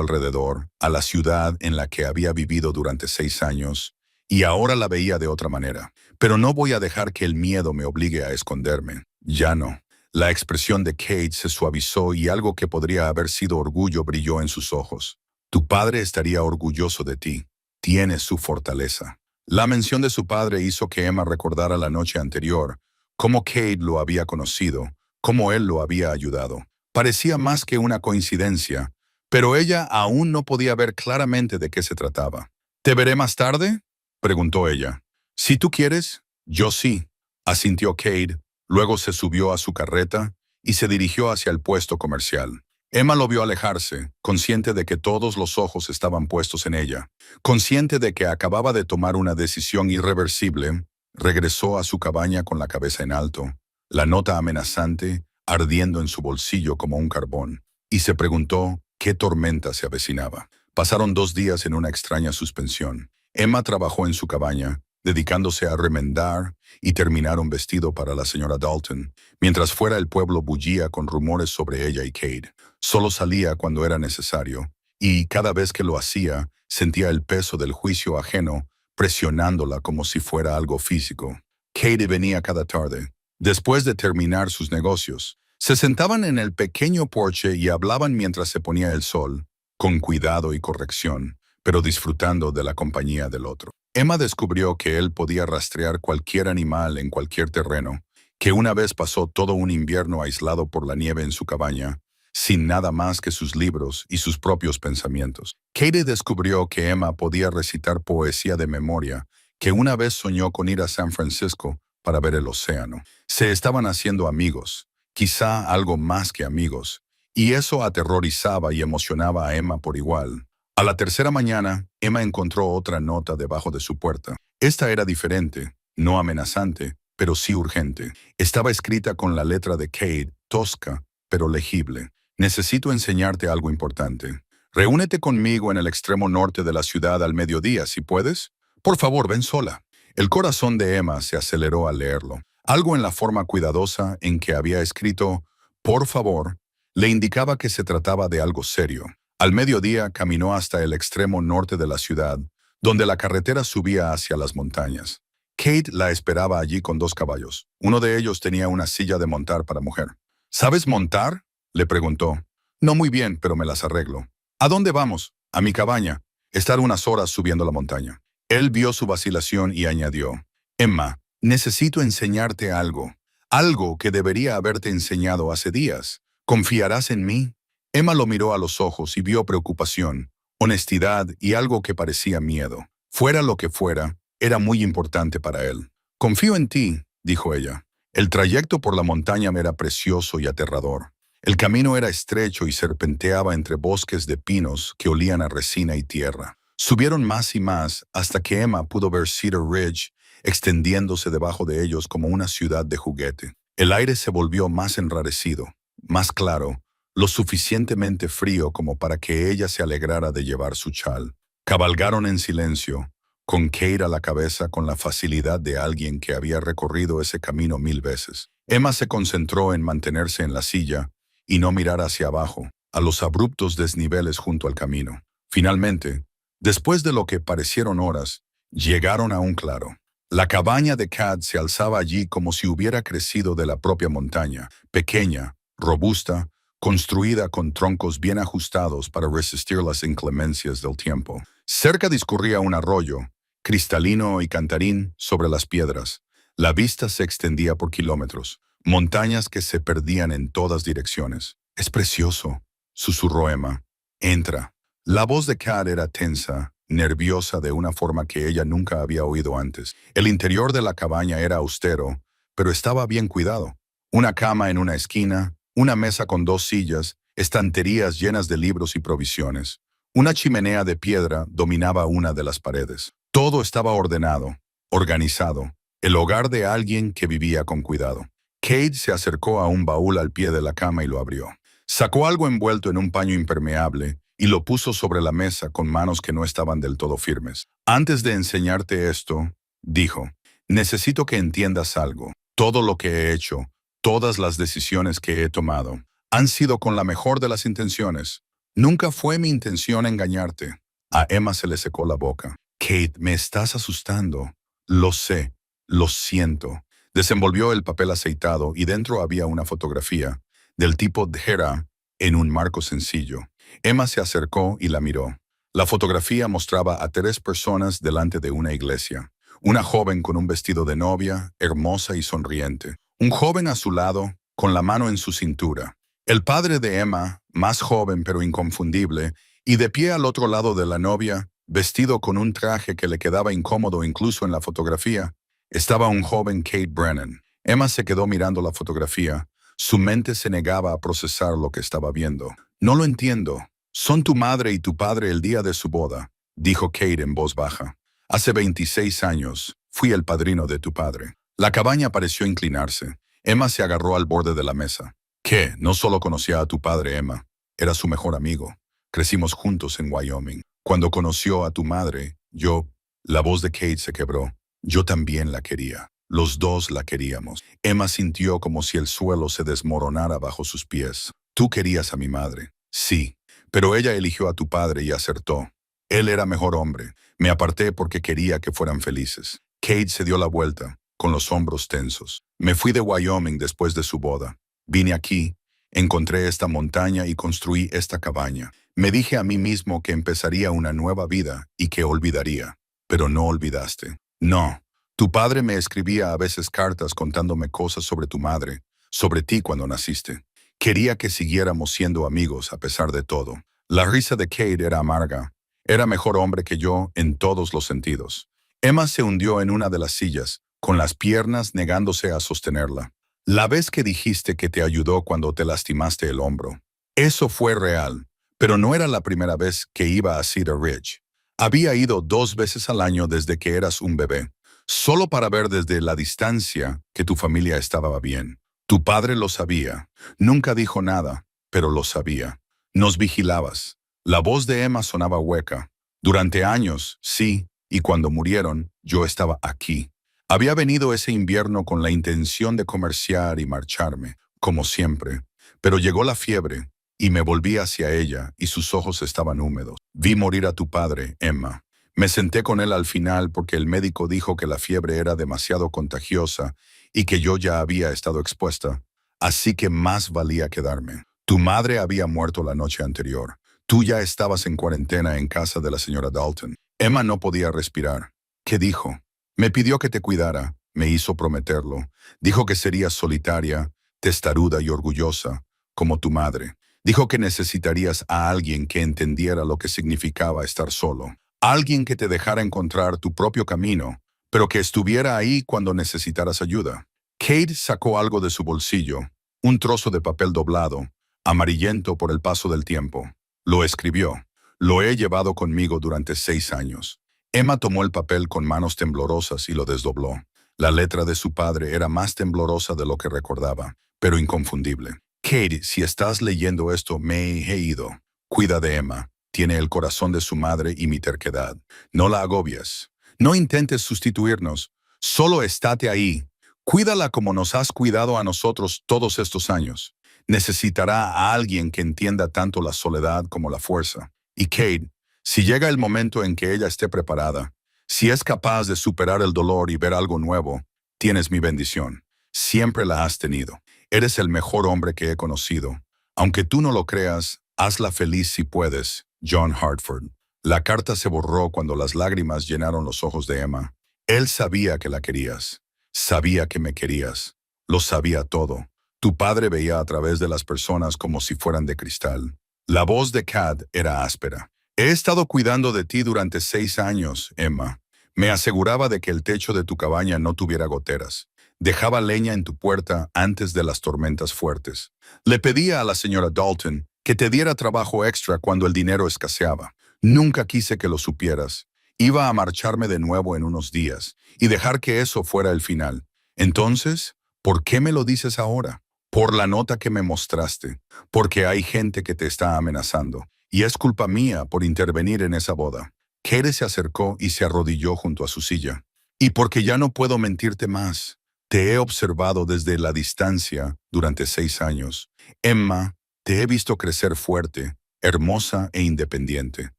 alrededor, a la ciudad en la que había vivido durante 6 años, y ahora la veía de otra manera. Pero no voy a dejar que el miedo me obligue a esconderme. Ya no. La expresión de Kate se suavizó y algo que podría haber sido orgullo brilló en sus ojos. Tu padre estaría orgulloso de ti. Tienes su fortaleza. La mención de su padre hizo que Emma recordara la noche anterior, cómo Kate lo había conocido, cómo él lo había ayudado. Parecía más que una coincidencia, pero ella aún no podía ver claramente de qué se trataba. ¿Te veré más tarde?, preguntó ella. Si tú quieres, yo sí, asintió Kate. Luego se subió a su carreta y se dirigió hacia el puesto comercial. Emma lo vio alejarse, consciente de que todos los ojos estaban puestos en ella. Consciente de que acababa de tomar una decisión irreversible, regresó a su cabaña con la cabeza en alto, la nota amenazante ardiendo en su bolsillo como un carbón, y se preguntó qué tormenta se avecinaba. Pasaron 2 días en una extraña suspensión. Emma trabajó en su cabaña, dedicándose a remendar y terminar un vestido para la señora Dalton, mientras fuera el pueblo bullía con rumores sobre ella y Kate. Solo salía cuando era necesario, y cada vez que lo hacía, sentía el peso del juicio ajeno presionándola como si fuera algo físico. Kate venía cada tarde. Después de terminar sus negocios, se sentaban en el pequeño porche y hablaban mientras se ponía el sol, con cuidado y corrección, pero disfrutando de la compañía del otro. Emma descubrió que él podía rastrear cualquier animal en cualquier terreno, que una vez pasó todo un invierno aislado por la nieve en su cabaña, sin nada más que sus libros y sus propios pensamientos. Katie descubrió que Emma podía recitar poesía de memoria, que una vez soñó con ir a San Francisco para ver el océano. Se estaban haciendo amigos, quizá algo más que amigos, y eso aterrorizaba y emocionaba a Emma por igual. A la tercera mañana, Emma encontró otra nota debajo de su puerta. Esta era diferente, no amenazante, pero sí urgente. Estaba escrita con la letra de Kate, tosca, pero legible. Necesito enseñarte algo importante. Reúnete conmigo en el extremo norte de la ciudad al mediodía, si puedes. Por favor, ven sola. El corazón de Emma se aceleró al leerlo. Algo en la forma cuidadosa en que había escrito, por favor, le indicaba que se trataba de algo serio. Al mediodía caminó hasta el extremo norte de la ciudad, donde la carretera subía hacia las montañas. Kate la esperaba allí con 2 caballos. Uno de ellos tenía una silla de montar para mujer. ¿Sabes montar?, le preguntó. No muy bien, pero me las arreglo. ¿A dónde vamos? A mi cabaña. Estar unas horas subiendo la montaña. Él vio su vacilación y añadió, Emma, necesito enseñarte algo. Algo que debería haberte enseñado hace días. ¿Confiarás en mí? Emma lo miró a los ojos y vio preocupación, honestidad y algo que parecía miedo. Fuera lo que fuera, era muy importante para él. Confío en ti, dijo ella. El trayecto por la montaña me era precioso y aterrador. El camino era estrecho y serpenteaba entre bosques de pinos que olían a resina y tierra. Subieron más y más hasta que Emma pudo ver Cedar Ridge extendiéndose debajo de ellos como una ciudad de juguete. El aire se volvió más enrarecido, más claro, lo suficientemente frío como para que ella se alegrara de llevar su chal. Cabalgaron en silencio, con Kate a la cabeza con la facilidad de alguien que había recorrido ese camino 1000 veces. Emma se concentró en mantenerse en la silla y no mirar hacia abajo, a los abruptos desniveles junto al camino. Finalmente, después de lo que parecieron horas, llegaron a un claro. La cabaña de Kat se alzaba allí como si hubiera crecido de la propia montaña, pequeña, robusta, construida con troncos bien ajustados para resistir las inclemencias del tiempo. Cerca discurría un arroyo, cristalino y cantarín sobre las piedras. La vista se extendía por kilómetros, montañas que se perdían en todas direcciones. Es precioso, susurró Emma. Entra. La voz de Kat era tensa, nerviosa de una forma que ella nunca había oído antes. El interior de la cabaña era austero, pero estaba bien cuidado. Una cama en una esquina, una mesa con 2 sillas, estanterías llenas de libros y provisiones. Una chimenea de piedra dominaba una de las paredes. Todo estaba ordenado, organizado, el hogar de alguien que vivía con cuidado. Kate se acercó a un baúl al pie de la cama y lo abrió. Sacó algo envuelto en un paño impermeable y lo puso sobre la mesa con manos que no estaban del todo firmes. Antes de enseñarte esto, dijo, necesito que entiendas algo. Todo lo que he hecho, todas las decisiones que he tomado, han sido con la mejor de las intenciones. Nunca fue mi intención engañarte. A Emma se le secó la boca. Kate, me estás asustando. Lo sé, lo siento. Desenvolvió el papel aceitado y dentro había una fotografía del tipo Dhera en un marco sencillo. Emma se acercó y la miró. La fotografía mostraba a 3 personas delante de una iglesia. Una joven con un vestido de novia, hermosa y sonriente. Un joven a su lado, con la mano en su cintura. El padre de Emma, más joven pero inconfundible, y de pie al otro lado de la novia, vestido con un traje que le quedaba incómodo incluso en la fotografía, estaba un joven Kate Brennan. Emma se quedó mirando la fotografía. Su mente se negaba a procesar lo que estaba viendo. No lo entiendo. Son tu madre y tu padre el día de su boda, dijo Kate en voz baja. Hace 26 años, fui el padrino de tu padre. La cabaña pareció inclinarse. Emma se agarró al borde de la mesa. ¿Qué? No solo conocía a tu padre, Emma. Era su mejor amigo. Crecimos juntos en Wyoming. Cuando conoció a tu madre, yo... La voz de Kate se quebró. Yo también la quería. Los dos la queríamos. Emma sintió como si el suelo se desmoronara bajo sus pies. Tú querías a mi madre. Sí, pero ella eligió a tu padre y acertó. Él era mejor hombre. Me aparté porque quería que fueran felices. Kate se dio la vuelta, con los hombros tensos. Me fui de Wyoming después de su boda. Vine aquí, encontré esta montaña y construí esta cabaña. Me dije a mí mismo que empezaría una nueva vida y que olvidaría. Pero no olvidaste. No. Tu padre me escribía a veces cartas contándome cosas sobre tu madre, sobre ti cuando naciste. Quería que siguiéramos siendo amigos a pesar de todo. La risa de Kate era amarga. Era mejor hombre que yo en todos los sentidos. Emma se hundió en una de las sillas, con las piernas negándose a sostenerla. La vez que dijiste que te ayudó cuando te lastimaste el hombro. Eso fue real, pero no era la primera vez que iba a Cedar Ridge. Había ido 2 veces al año desde que eras un bebé, solo para ver desde la distancia que tu familia estaba bien. Tu padre lo sabía. Nunca dijo nada, pero lo sabía. Nos vigilabas. La voz de Emma sonaba hueca. Durante años, sí, y cuando murieron, yo estaba aquí. Había venido ese invierno con la intención de comerciar y marcharme, como siempre. Pero llegó la fiebre, y me volví hacia ella, y sus ojos estaban húmedos. Vi morir a tu padre, Emma. Me senté con él al final porque el médico dijo que la fiebre era demasiado contagiosa y que yo ya había estado expuesta. Así que más valía quedarme. Tu madre había muerto la noche anterior. Tú ya estabas en cuarentena en casa de la señora Dalton. Emma no podía respirar. ¿Qué dijo? Me pidió que te cuidara. Me hizo prometerlo. Dijo que serías solitaria, testaruda y orgullosa, como tu madre. Dijo que necesitarías a alguien que entendiera lo que significaba estar solo. Alguien que te dejara encontrar tu propio camino, pero que estuviera ahí cuando necesitaras ayuda. Kate sacó algo de su bolsillo, un trozo de papel doblado, amarillento por el paso del tiempo. Lo escribió. Lo he llevado conmigo durante 6 años. Emma tomó el papel con manos temblorosas y lo desdobló. La letra de su padre era más temblorosa de lo que recordaba, pero inconfundible. Kate, si estás leyendo esto, me he ido. Cuida de Emma. Tiene el corazón de su madre y mi terquedad. No la agobies. No intentes sustituirnos. Solo estate ahí. Cuídala como nos has cuidado a nosotros todos estos años. Necesitará a alguien que entienda tanto la soledad como la fuerza. Y Kate, si llega el momento en que ella esté preparada, si es capaz de superar el dolor y ver algo nuevo, tienes mi bendición. Siempre la has tenido. Eres el mejor hombre que he conocido. Aunque tú no lo creas, hazla feliz si puedes, John Hartford. La carta se borró cuando las lágrimas llenaron los ojos de Emma. Él sabía que la querías. Sabía que me querías. Lo sabía todo. Tu padre veía a través de las personas como si fueran de cristal. La voz de Kat era áspera. He estado cuidando de ti durante 6 años, Emma. Me aseguraba de que el techo de tu cabaña no tuviera goteras. Dejaba leña en tu puerta antes de las tormentas fuertes. Le pedía a la señora Dalton que te diera trabajo extra cuando el dinero escaseaba. Nunca quise que lo supieras. Iba a marcharme de nuevo en unos días y dejar que eso fuera el final. Entonces, ¿por qué me lo dices ahora? Por la nota que me mostraste, porque hay gente que te está amenazando, y es culpa mía por intervenir en esa boda. Kate se acercó y se arrodilló junto a su silla. Y porque ya no puedo mentirte más. Te he observado desde la distancia durante 6 años. Emma, te he visto crecer fuerte, hermosa e independiente.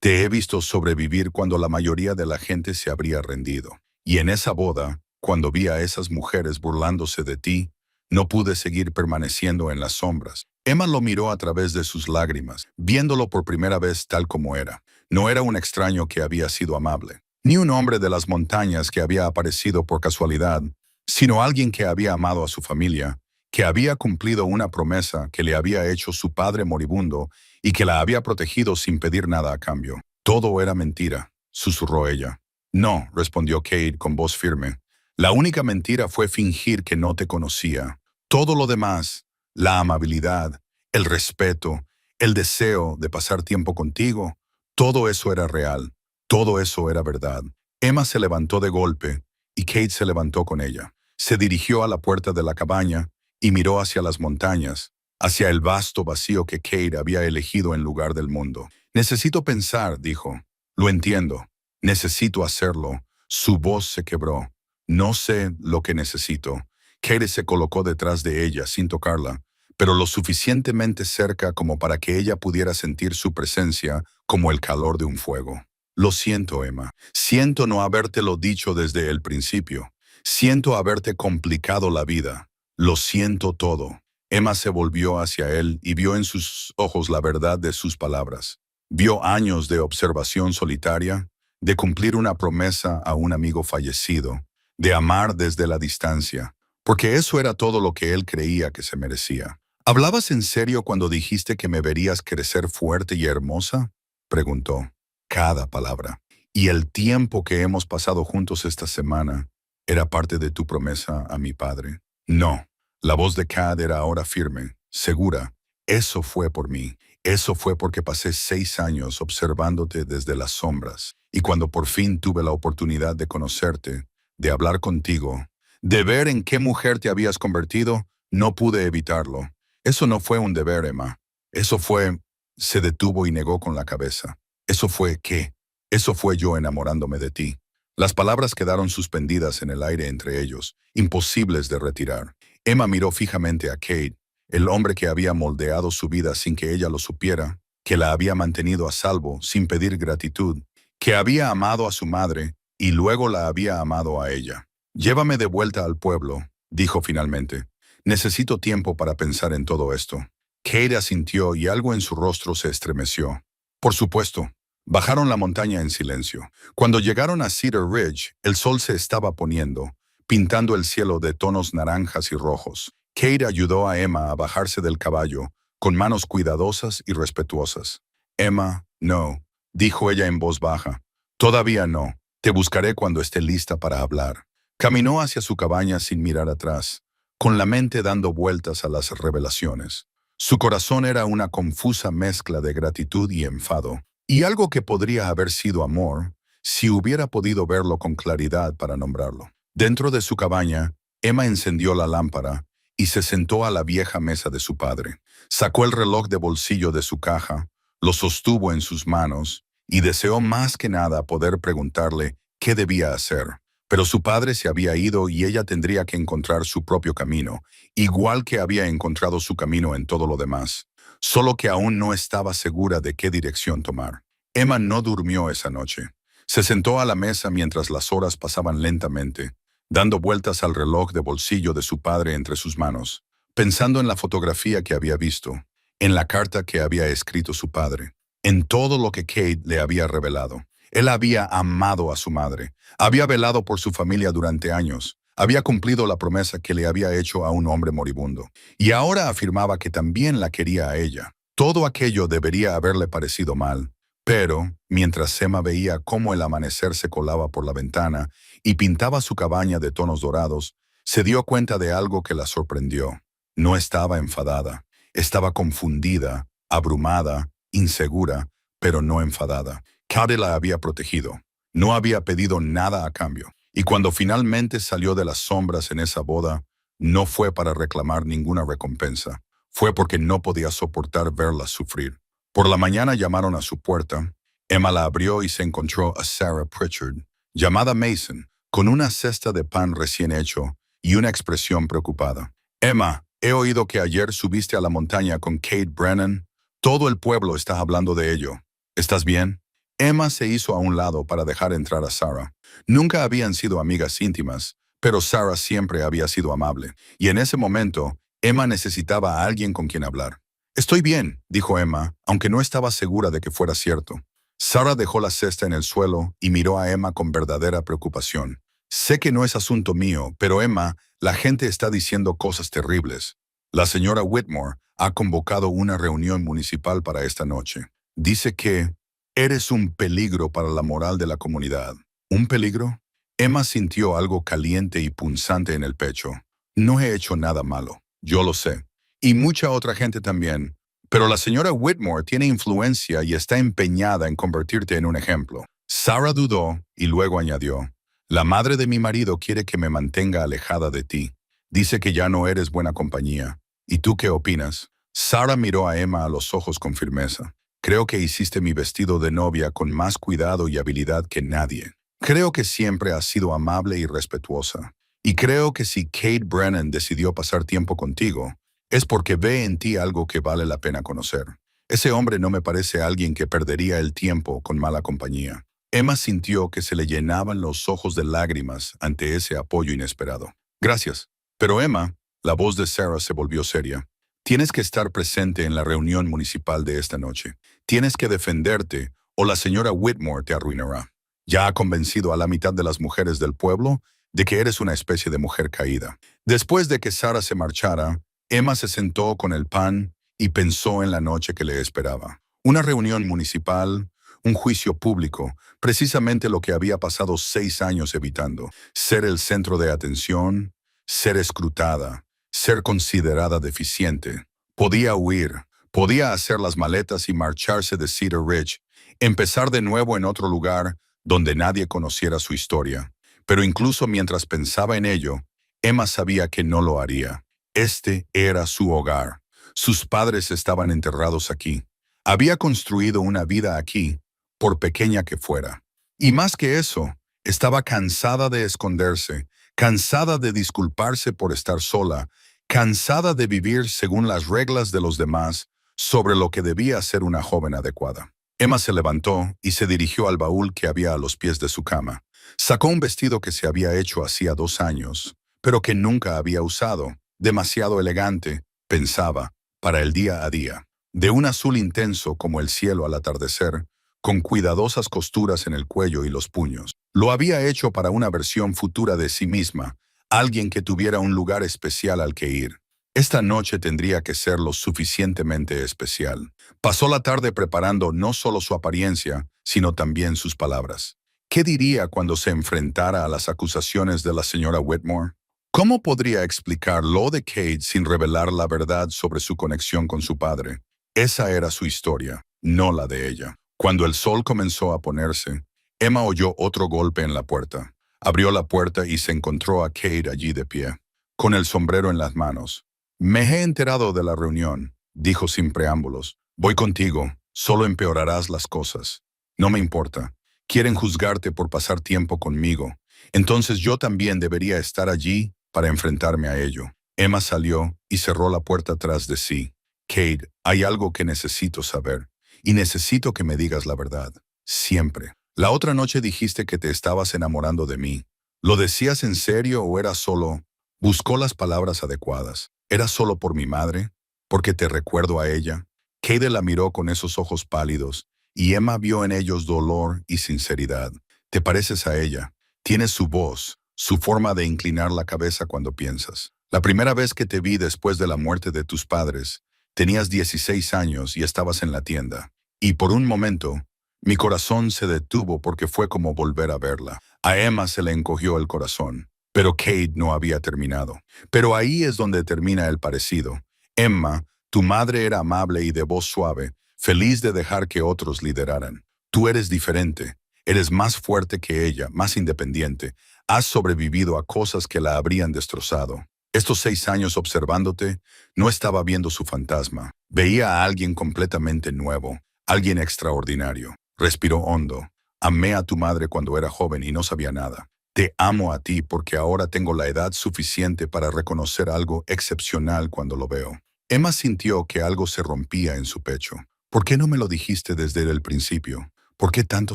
Te he visto sobrevivir cuando la mayoría de la gente se habría rendido. Y en esa boda, cuando vi a esas mujeres burlándose de ti, no pude seguir permaneciendo en las sombras. Emma lo miró a través de sus lágrimas, viéndolo por primera vez tal como era. No era un extraño que había sido amable, ni un hombre de las montañas que había aparecido por casualidad, sino alguien que había amado a su familia, que había cumplido una promesa que le había hecho su padre moribundo y que la había protegido sin pedir nada a cambio. Todo era mentira, susurró ella. No, respondió Kate con voz firme. La única mentira fue fingir que no te conocía. Todo lo demás, la amabilidad, el respeto, el deseo de pasar tiempo contigo, todo eso era real, todo eso era verdad. Emma se levantó de golpe y Kate se levantó con ella. Se dirigió a la puerta de la cabaña y miró hacia las montañas, hacia el vasto vacío que Kate había elegido en lugar del mundo. Necesito pensar, dijo. Lo entiendo. Necesito hacerlo. Su voz se quebró. No sé lo que necesito. Kate se colocó detrás de ella sin tocarla, pero lo suficientemente cerca como para que ella pudiera sentir su presencia como el calor de un fuego. Lo siento, Emma. Siento no habértelo dicho desde el principio. Siento haberte complicado la vida. Lo siento todo. Emma se volvió hacia él y vio en sus ojos la verdad de sus palabras. Vio años de observación solitaria, de cumplir una promesa a un amigo fallecido, de amar desde la distancia, porque eso era todo lo que él creía que se merecía. ¿Hablabas en serio cuando dijiste que me verías crecer fuerte y hermosa? Preguntó. Cada palabra. Y el tiempo que hemos pasado juntos esta semana era parte de tu promesa a mi padre. No. La voz de Kat era ahora firme, segura. Eso fue por mí. Eso fue porque pasé 6 años observándote desde las sombras. Y cuando por fin tuve la oportunidad de conocerte, de hablar contigo, de ver en qué mujer te habías convertido, no pude evitarlo. Eso no fue un deber, Emma. Eso fue... Se detuvo y negó con la cabeza. ¿Eso fue qué? Eso fue yo enamorándome de ti. Las palabras quedaron suspendidas en el aire entre ellos, imposibles de retirar. Emma miró fijamente a Kate, el hombre que había moldeado su vida sin que ella lo supiera, que la había mantenido a salvo sin pedir gratitud, que había amado a su madre y luego la había amado a ella. Llévame de vuelta al pueblo, dijo finalmente. Necesito tiempo para pensar en todo esto. Kate asintió y algo en su rostro se estremeció. Por supuesto. Bajaron la montaña en silencio. Cuando llegaron a Cedar Ridge, el sol se estaba poniendo, pintando el cielo de tonos naranjas y rojos. Kate ayudó a Emma a bajarse del caballo, con manos cuidadosas y respetuosas. Emma, no, dijo ella en voz baja. Todavía no. Te buscaré cuando esté lista para hablar. Caminó hacia su cabaña sin mirar atrás, con la mente dando vueltas a las revelaciones. Su corazón era una confusa mezcla de gratitud y enfado, y algo que podría haber sido amor, si hubiera podido verlo con claridad para nombrarlo. Dentro de su cabaña, Emma encendió la lámpara y se sentó a la vieja mesa de su padre. Sacó el reloj de bolsillo de su caja, lo sostuvo en sus manos y deseó más que nada poder preguntarle qué debía hacer. Pero su padre se había ido y ella tendría que encontrar su propio camino, igual que había encontrado su camino en todo lo demás, solo que aún no estaba segura de qué dirección tomar. Emma no durmió esa noche. Se sentó a la mesa mientras las horas pasaban lentamente, dando vueltas al reloj de bolsillo de su padre entre sus manos, pensando en la fotografía que había visto, en la carta que había escrito su padre, en todo lo que Kate le había revelado. Él había amado a su madre, había velado por su familia durante años, había cumplido la promesa que le había hecho a un hombre moribundo, y ahora afirmaba que también la quería a ella. Todo aquello debería haberle parecido mal, pero, mientras Emma veía cómo el amanecer se colaba por la ventana y pintaba su cabaña de tonos dorados, se dio cuenta de algo que la sorprendió. No estaba enfadada, estaba confundida, abrumada, insegura, pero no enfadada. Kate la había protegido. No había pedido nada a cambio. Y cuando finalmente salió de las sombras en esa boda, no fue para reclamar ninguna recompensa. Fue porque no podía soportar verla sufrir. Por la mañana llamaron a su puerta. Emma la abrió y se encontró a Sarah Pritchard, llamada Mason, con una cesta de pan recién hecho y una expresión preocupada. Emma, he oído que ayer subiste a la montaña con Kate Brennan. Todo el pueblo está hablando de ello. ¿Estás bien? Emma se hizo a un lado para dejar entrar a Sarah. Nunca habían sido amigas íntimas, pero Sarah siempre había sido amable. Y en ese momento, Emma necesitaba a alguien con quien hablar. Estoy bien, dijo Emma, aunque no estaba segura de que fuera cierto. Sarah dejó la cesta en el suelo y miró a Emma con verdadera preocupación. Sé que no es asunto mío, pero Emma, la gente está diciendo cosas terribles. La señora Whitmore ha convocado una reunión municipal para esta noche. Dice que eres un peligro para la moral de la comunidad. ¿Un peligro? Emma sintió algo caliente y punzante en el pecho. No he hecho nada malo, yo lo sé. Y mucha otra gente también. Pero la señora Whitmore tiene influencia y está empeñada en convertirte en un ejemplo. Sarah dudó y luego añadió, la madre de mi marido quiere que me mantenga alejada de ti. Dice que ya no eres buena compañía. ¿Y tú qué opinas? Sarah miró a Emma a los ojos con firmeza. Creo que hiciste mi vestido de novia con más cuidado y habilidad que nadie. Creo que siempre has sido amable y respetuosa. Y creo que si Kate Brennan decidió pasar tiempo contigo, es porque ve en ti algo que vale la pena conocer. Ese hombre no me parece alguien que perdería el tiempo con mala compañía. Emma sintió que se le llenaban los ojos de lágrimas ante ese apoyo inesperado. Gracias. Pero Emma, la voz de Sarah se volvió seria. Tienes que estar presente en la reunión municipal de esta noche. Tienes que defenderte o la señora Whitmore te arruinará. Ya ha convencido a la mitad de las mujeres del pueblo de que eres una especie de mujer caída. Después de que Sarah se marchara, Emma se sentó con el pan y pensó en la noche que le esperaba. Una reunión municipal, un juicio público, precisamente lo que había pasado 6 años evitando. Ser el centro de atención, ser escrutada, ser considerada deficiente. Podía huir, podía hacer las maletas y marcharse de Cedar Ridge, empezar de nuevo en otro lugar donde nadie conociera su historia. Pero incluso mientras pensaba en ello, Emma sabía que no lo haría. Este era su hogar. Sus padres estaban enterrados aquí. Había construido una vida aquí, por pequeña que fuera. Y más que eso, estaba cansada de esconderse, cansada de disculparse por estar sola, cansada de vivir según las reglas de los demás sobre lo que debía ser una joven adecuada. Emma se levantó y se dirigió al baúl que había a los pies de su cama. Sacó un vestido que se había hecho hacía 2 años, pero que nunca había usado, demasiado elegante, pensaba, para el día a día. De un azul intenso como el cielo al atardecer, con cuidadosas costuras en el cuello y los puños. Lo había hecho para una versión futura de sí misma, alguien que tuviera un lugar especial al que ir. Esta noche tendría que ser lo suficientemente especial. Pasó la tarde preparando no solo su apariencia, sino también sus palabras. ¿Qué diría cuando se enfrentara a las acusaciones de la señora Whitmore? ¿Cómo podría explicar lo de Kate sin revelar la verdad sobre su conexión con su padre? Esa era su historia, no la de ella. Cuando el sol comenzó a ponerse, Emma oyó otro golpe en la puerta. Abrió la puerta y se encontró a Kate allí de pie, con el sombrero en las manos. Me he enterado de la reunión, dijo sin preámbulos. Voy contigo, solo empeorarás las cosas. No me importa. Quieren juzgarte por pasar tiempo conmigo. Entonces yo también debería estar allí para enfrentarme a ello. Emma salió y cerró la puerta tras de sí. Kate, hay algo que necesito saber. Y necesito que me digas la verdad. Siempre. La otra noche dijiste que te estabas enamorando de mí. ¿Lo decías en serio o era solo? Buscó las palabras adecuadas. ¿Era solo por mi madre? ¿Porque te recuerdo a ella? Kate la miró con esos ojos pálidos, y Emma vio en ellos dolor y sinceridad. Te pareces a ella. Tienes su voz, su forma de inclinar la cabeza cuando piensas. La primera vez que te vi después de la muerte de tus padres, tenías 16 años y estabas en la tienda. Y por un momento, mi corazón se detuvo porque fue como volver a verla. A Emma se le encogió el corazón. Pero Kate no había terminado. Pero ahí es donde termina el parecido. Emma, tu madre era amable y de voz suave, feliz de dejar que otros lideraran. Tú eres diferente. Eres más fuerte que ella, más independiente. Has sobrevivido a cosas que la habrían destrozado. Estos 6 años observándote, no estaba viendo su fantasma. Veía a alguien completamente nuevo, alguien extraordinario. Respiró hondo. Amé a tu madre cuando era joven y no sabía nada. Te amo a ti porque ahora tengo la edad suficiente para reconocer algo excepcional cuando lo veo. Emma sintió que algo se rompía en su pecho. ¿Por qué no me lo dijiste desde el principio? ¿Por qué tanto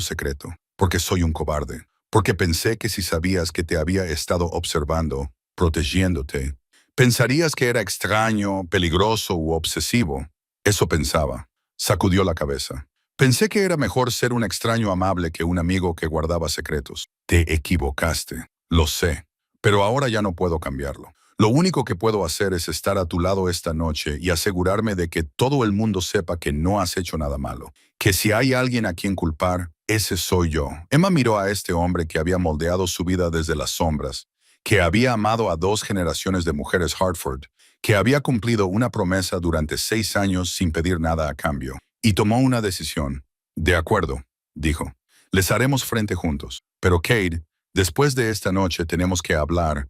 secreto? Porque soy un cobarde. Porque pensé que si sabías que te había estado observando, protegiéndote, pensarías que era extraño, peligroso u obsesivo. Eso pensaba. Sacudió la cabeza. Pensé que era mejor ser un extraño amable que un amigo que guardaba secretos. Te equivocaste. Lo sé. Pero ahora ya no puedo cambiarlo. Lo único que puedo hacer es estar a tu lado esta noche y asegurarme de que todo el mundo sepa que no has hecho nada malo. Que si hay alguien a quien culpar, ese soy yo. Emma miró a este hombre que había moldeado su vida desde las sombras, que había amado a 2 generaciones de mujeres Hartford, que había cumplido una promesa durante 6 años sin pedir nada a cambio, y tomó una decisión. De acuerdo, dijo. Les haremos frente juntos. Pero Kate, después de esta noche tenemos que hablar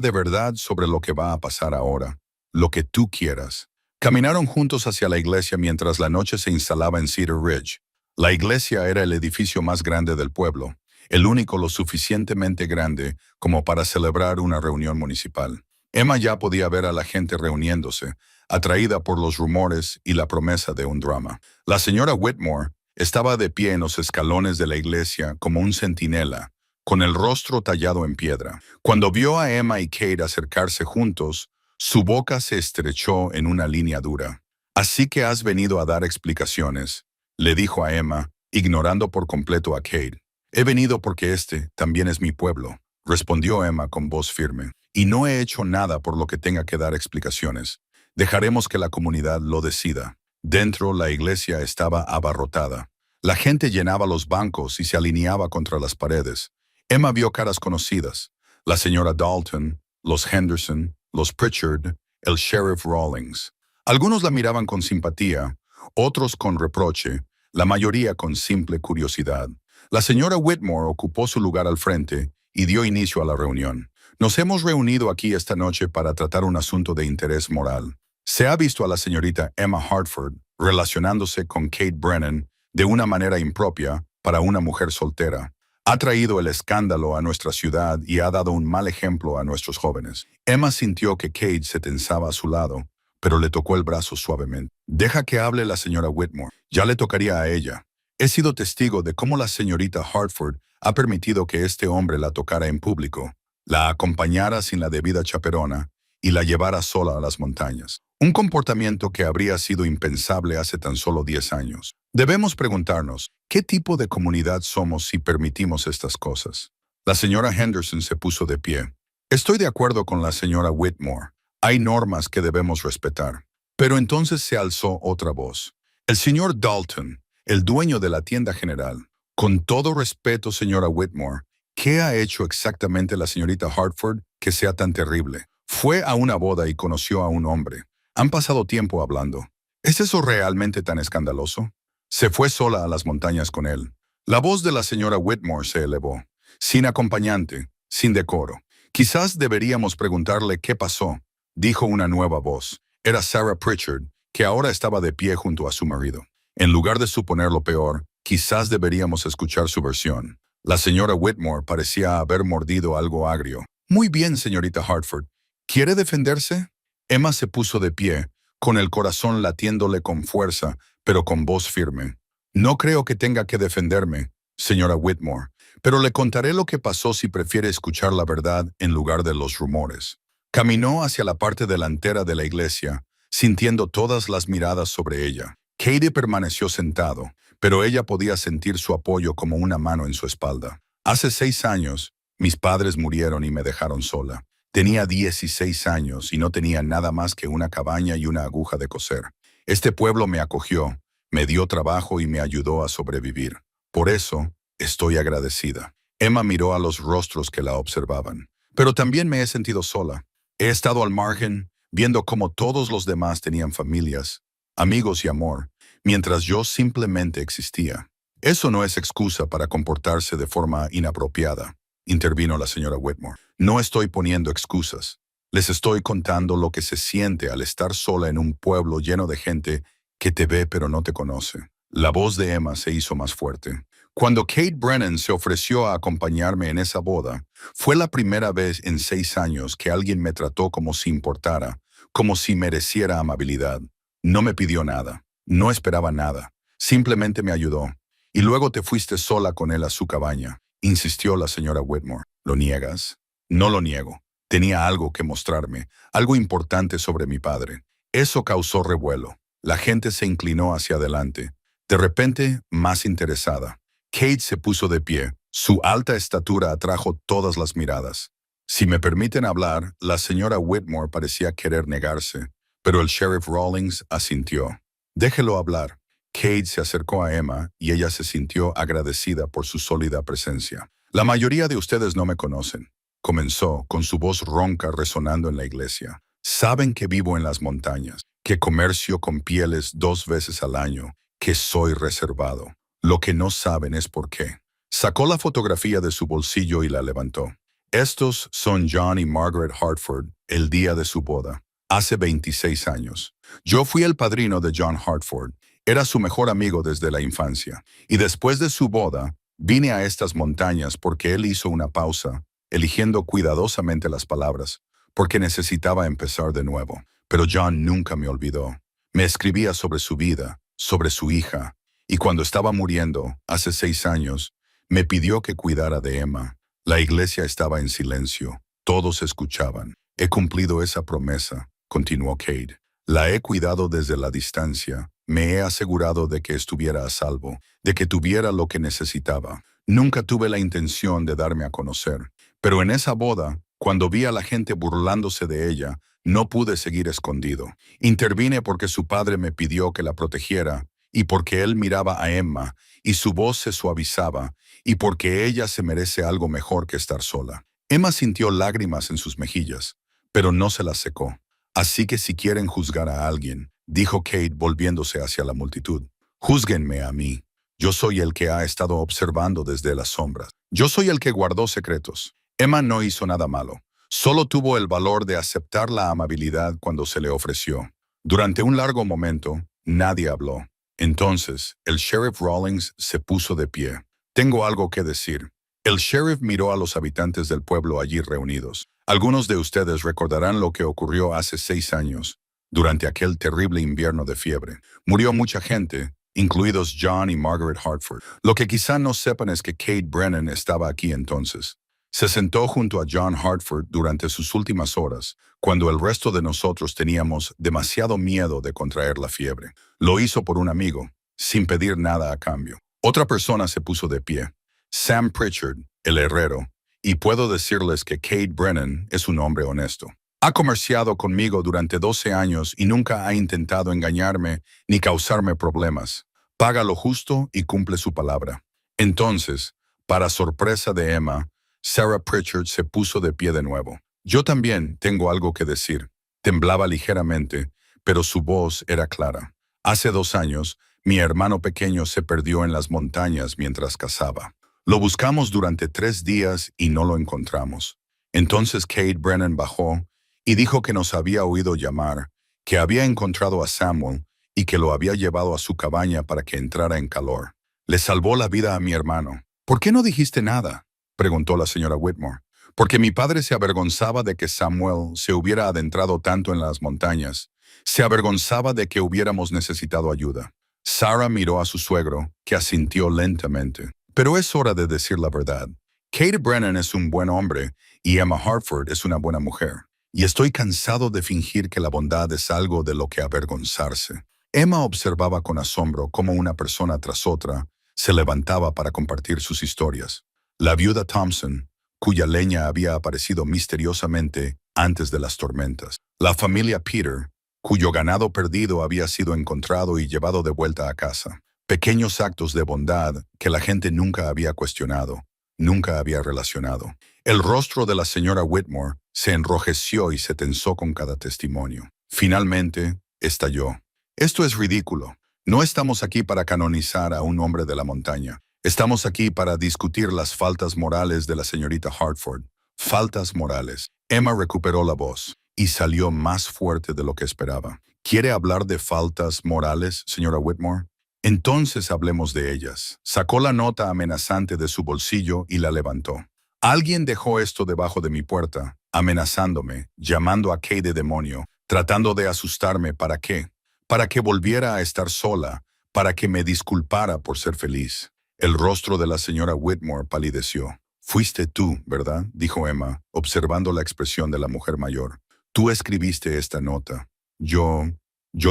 de verdad sobre lo que va a pasar ahora, lo que tú quieras. Caminaron juntos hacia la iglesia mientras la noche se instalaba en Cedar Ridge. La iglesia era el edificio más grande del pueblo, el único lo suficientemente grande como para celebrar una reunión municipal. Emma ya podía ver a la gente reuniéndose, atraída por los rumores y la promesa de un drama. La señora Whitmore estaba de pie en los escalones de la iglesia como un centinela, con el rostro tallado en piedra. Cuando vio a Emma y Kate acercarse juntos, su boca se estrechó en una línea dura. Así que has venido a dar explicaciones, le dijo a Emma, ignorando por completo a Kate. He venido porque este también es mi pueblo, respondió Emma con voz firme. Y no he hecho nada por lo que tenga que dar explicaciones. Dejaremos que la comunidad lo decida. Dentro, la iglesia estaba abarrotada. La gente llenaba los bancos y se alineaba contra las paredes. Emma vio caras conocidas. La señora Dalton, los Henderson, los Pritchard, el sheriff Rawlings. Algunos la miraban con simpatía, otros con reproche, la mayoría con simple curiosidad. La señora Whitmore ocupó su lugar al frente y dio inicio a la reunión. Nos hemos reunido aquí esta noche para tratar un asunto de interés moral. Se ha visto a la señorita Emma Hartford relacionándose con Kate Brennan de una manera impropia para una mujer soltera. Ha traído el escándalo a nuestra ciudad y ha dado un mal ejemplo a nuestros jóvenes. Emma sintió que Kate se tensaba a su lado, pero le tocó el brazo suavemente. Deja que hable la señora Whitmore. Ya le tocaría a ella. He sido testigo de cómo la señorita Hartford ha permitido que este hombre la tocara en público, la acompañara sin la debida chaperona y la llevara sola a las montañas. Un comportamiento que habría sido impensable hace tan solo 10 años. Debemos preguntarnos, ¿qué tipo de comunidad somos si permitimos estas cosas? La señora Henderson se puso de pie. Estoy de acuerdo con la señora Whitmore. Hay normas que debemos respetar. Pero entonces se alzó otra voz. El señor Dalton, el dueño de la tienda general. Con todo respeto, señora Whitmore, ¿qué ha hecho exactamente la señorita Hartford que sea tan terrible? Fue a una boda y conoció a un hombre. Han pasado tiempo hablando. ¿Es eso realmente tan escandaloso? Se fue sola a las montañas con él. La voz de la señora Whitmore se elevó, sin acompañante, sin decoro. Quizás deberíamos preguntarle qué pasó, dijo una nueva voz. Era Sarah Pritchard, que ahora estaba de pie junto a su marido. En lugar de suponer lo peor, quizás deberíamos escuchar su versión. La señora Whitmore parecía haber mordido algo agrio. Muy bien, señorita Hartford. ¿Quiere defenderse? Emma se puso de pie, con el corazón latiéndole con fuerza, pero con voz firme. No creo que tenga que defenderme, señora Whitmore, pero le contaré lo que pasó si prefiere escuchar la verdad en lugar de los rumores. Caminó hacia la parte delantera de la iglesia, sintiendo todas las miradas sobre ella. Katie permaneció sentado, pero ella podía sentir su apoyo como una mano en su espalda. Hace 6 años, mis padres murieron y me dejaron sola. Tenía 16 años y no tenía nada más que una cabaña y una aguja de coser. Este pueblo me acogió, me dio trabajo y me ayudó a sobrevivir. Por eso, estoy agradecida. Emma miró a los rostros que la observaban. Pero también me he sentido sola. He estado al margen, viendo cómo todos los demás tenían familias, amigos y amor, mientras yo simplemente existía. Eso no es excusa para comportarse de forma inapropiada, intervino la señora Whitmore. No estoy poniendo excusas. Les estoy contando lo que se siente al estar sola en un pueblo lleno de gente que te ve pero no te conoce. La voz de Emma se hizo más fuerte. Cuando Kate Brennan se ofreció a acompañarme en esa boda, fue la primera vez en 6 años que alguien me trató como si importara, como si mereciera amabilidad. No me pidió nada. No esperaba nada. Simplemente me ayudó. Y luego te fuiste sola con él a su cabaña, insistió la señora Whitmore. ¿Lo niegas? No lo niego. Tenía algo que mostrarme, algo importante sobre mi padre. Eso causó revuelo. La gente se inclinó hacia adelante. De repente, más interesada. Kate se puso de pie. Su alta estatura atrajo todas las miradas. Si me permiten hablar, la señora Whitmore parecía querer negarse, pero el sheriff Rawlings asintió. Déjelo hablar. Kate se acercó a Emma y ella se sintió agradecida por su sólida presencia. La mayoría de ustedes no me conocen, comenzó con su voz ronca resonando en la iglesia. Saben que vivo en las montañas, que comercio con pieles 2 veces al año, que soy reservado. Lo que no saben es por qué. Sacó la fotografía de su bolsillo y la levantó. Estos son John y Margaret Hartford el día de su boda, hace 26 años. Yo fui el padrino de John Hartford. Era su mejor amigo desde la infancia. Y después de su boda, vine a estas montañas porque él hizo una pausa, eligiendo cuidadosamente las palabras, porque necesitaba empezar de nuevo. Pero John nunca me olvidó. Me escribía sobre su vida, sobre su hija, y cuando estaba muriendo, hace 6 años, me pidió que cuidara de Emma. La iglesia estaba en silencio. Todos escuchaban. He cumplido esa promesa, continuó Kate. La he cuidado desde la distancia. Me he asegurado de que estuviera a salvo, de que tuviera lo que necesitaba. Nunca tuve la intención de darme a conocer. Pero en esa boda, cuando vi a la gente burlándose de ella, no pude seguir escondido. Intervine porque su padre me pidió que la protegiera, y porque él miraba a Emma, y su voz se suavizaba, y porque ella se merece algo mejor que estar sola. Emma sintió lágrimas en sus mejillas, pero no se las secó. Así que si quieren juzgar a alguien, dijo Kate volviéndose hacia la multitud, júzguenme a mí. Yo soy el que ha estado observando desde las sombras. Yo soy el que guardó secretos. Emma no hizo nada malo. Solo tuvo el valor de aceptar la amabilidad cuando se le ofreció. Durante un largo momento, nadie habló. Entonces, el sheriff Rawlings se puso de pie. Tengo algo que decir. El sheriff miró a los habitantes del pueblo allí reunidos. Algunos de ustedes recordarán lo que ocurrió hace 6 años, durante aquel terrible invierno de fiebre. Murió mucha gente, incluidos John y Margaret Hartford. Lo que quizá no sepan es que Kate Brennan estaba aquí entonces. Se sentó junto a John Hartford durante sus últimas horas, cuando el resto de nosotros teníamos demasiado miedo de contraer la fiebre. Lo hizo por un amigo, sin pedir nada a cambio. Otra persona se puso de pie. Sam Pritchard, el herrero, y puedo decirles que Kate Brennan es un hombre honesto. Ha comerciado conmigo durante 12 años y nunca ha intentado engañarme ni causarme problemas. Paga lo justo y cumple su palabra. Entonces, para sorpresa de Emma, Sarah Pritchard se puso de pie de nuevo. Yo también tengo algo que decir. Temblaba ligeramente, pero su voz era clara. Hace 2 años, mi hermano pequeño se perdió en las montañas mientras cazaba. Lo buscamos durante 3 días y no lo encontramos. Entonces Kate Brennan bajó y dijo que nos había oído llamar, que había encontrado a Samuel y que lo había llevado a su cabaña para que entrara en calor. Le salvó la vida a mi hermano. ¿Por qué no dijiste nada?, preguntó la señora Whitmore. Porque mi padre se avergonzaba de que Samuel se hubiera adentrado tanto en las montañas. Se avergonzaba de que hubiéramos necesitado ayuda. Sarah miró a su suegro, que asintió lentamente. Pero es hora de decir la verdad. Kate Brennan es un buen hombre y Emma Hartford es una buena mujer. Y estoy cansado de fingir que la bondad es algo de lo que avergonzarse. Emma observaba con asombro cómo una persona tras otra se levantaba para compartir sus historias. La viuda Thompson, cuya leña había aparecido misteriosamente antes de las tormentas. La familia Peter, cuyo ganado perdido había sido encontrado y llevado de vuelta a casa. Pequeños actos de bondad que la gente nunca había cuestionado, nunca había relacionado. El rostro de la señora Whitmore se enrojeció y se tensó con cada testimonio. Finalmente, estalló. Esto es ridículo. No estamos aquí para canonizar a un hombre de la montaña. Estamos aquí para discutir las faltas morales de la señorita Hartford. Faltas morales. Emma recuperó la voz y salió más fuerte de lo que esperaba. ¿Quiere hablar de faltas morales, señora Whitmore? Entonces hablemos de ellas. Sacó la nota amenazante de su bolsillo y la levantó. Alguien dejó esto debajo de mi puerta, amenazándome, llamando a Kate de demonio, tratando de asustarme. ¿Para qué? para que volviera a estar sola, para que me disculpara por ser feliz. El rostro de la señora Whitmore palideció. «Fuiste tú, ¿verdad?», dijo Emma, observando la expresión de la mujer mayor. «Tú escribiste esta nota. Yo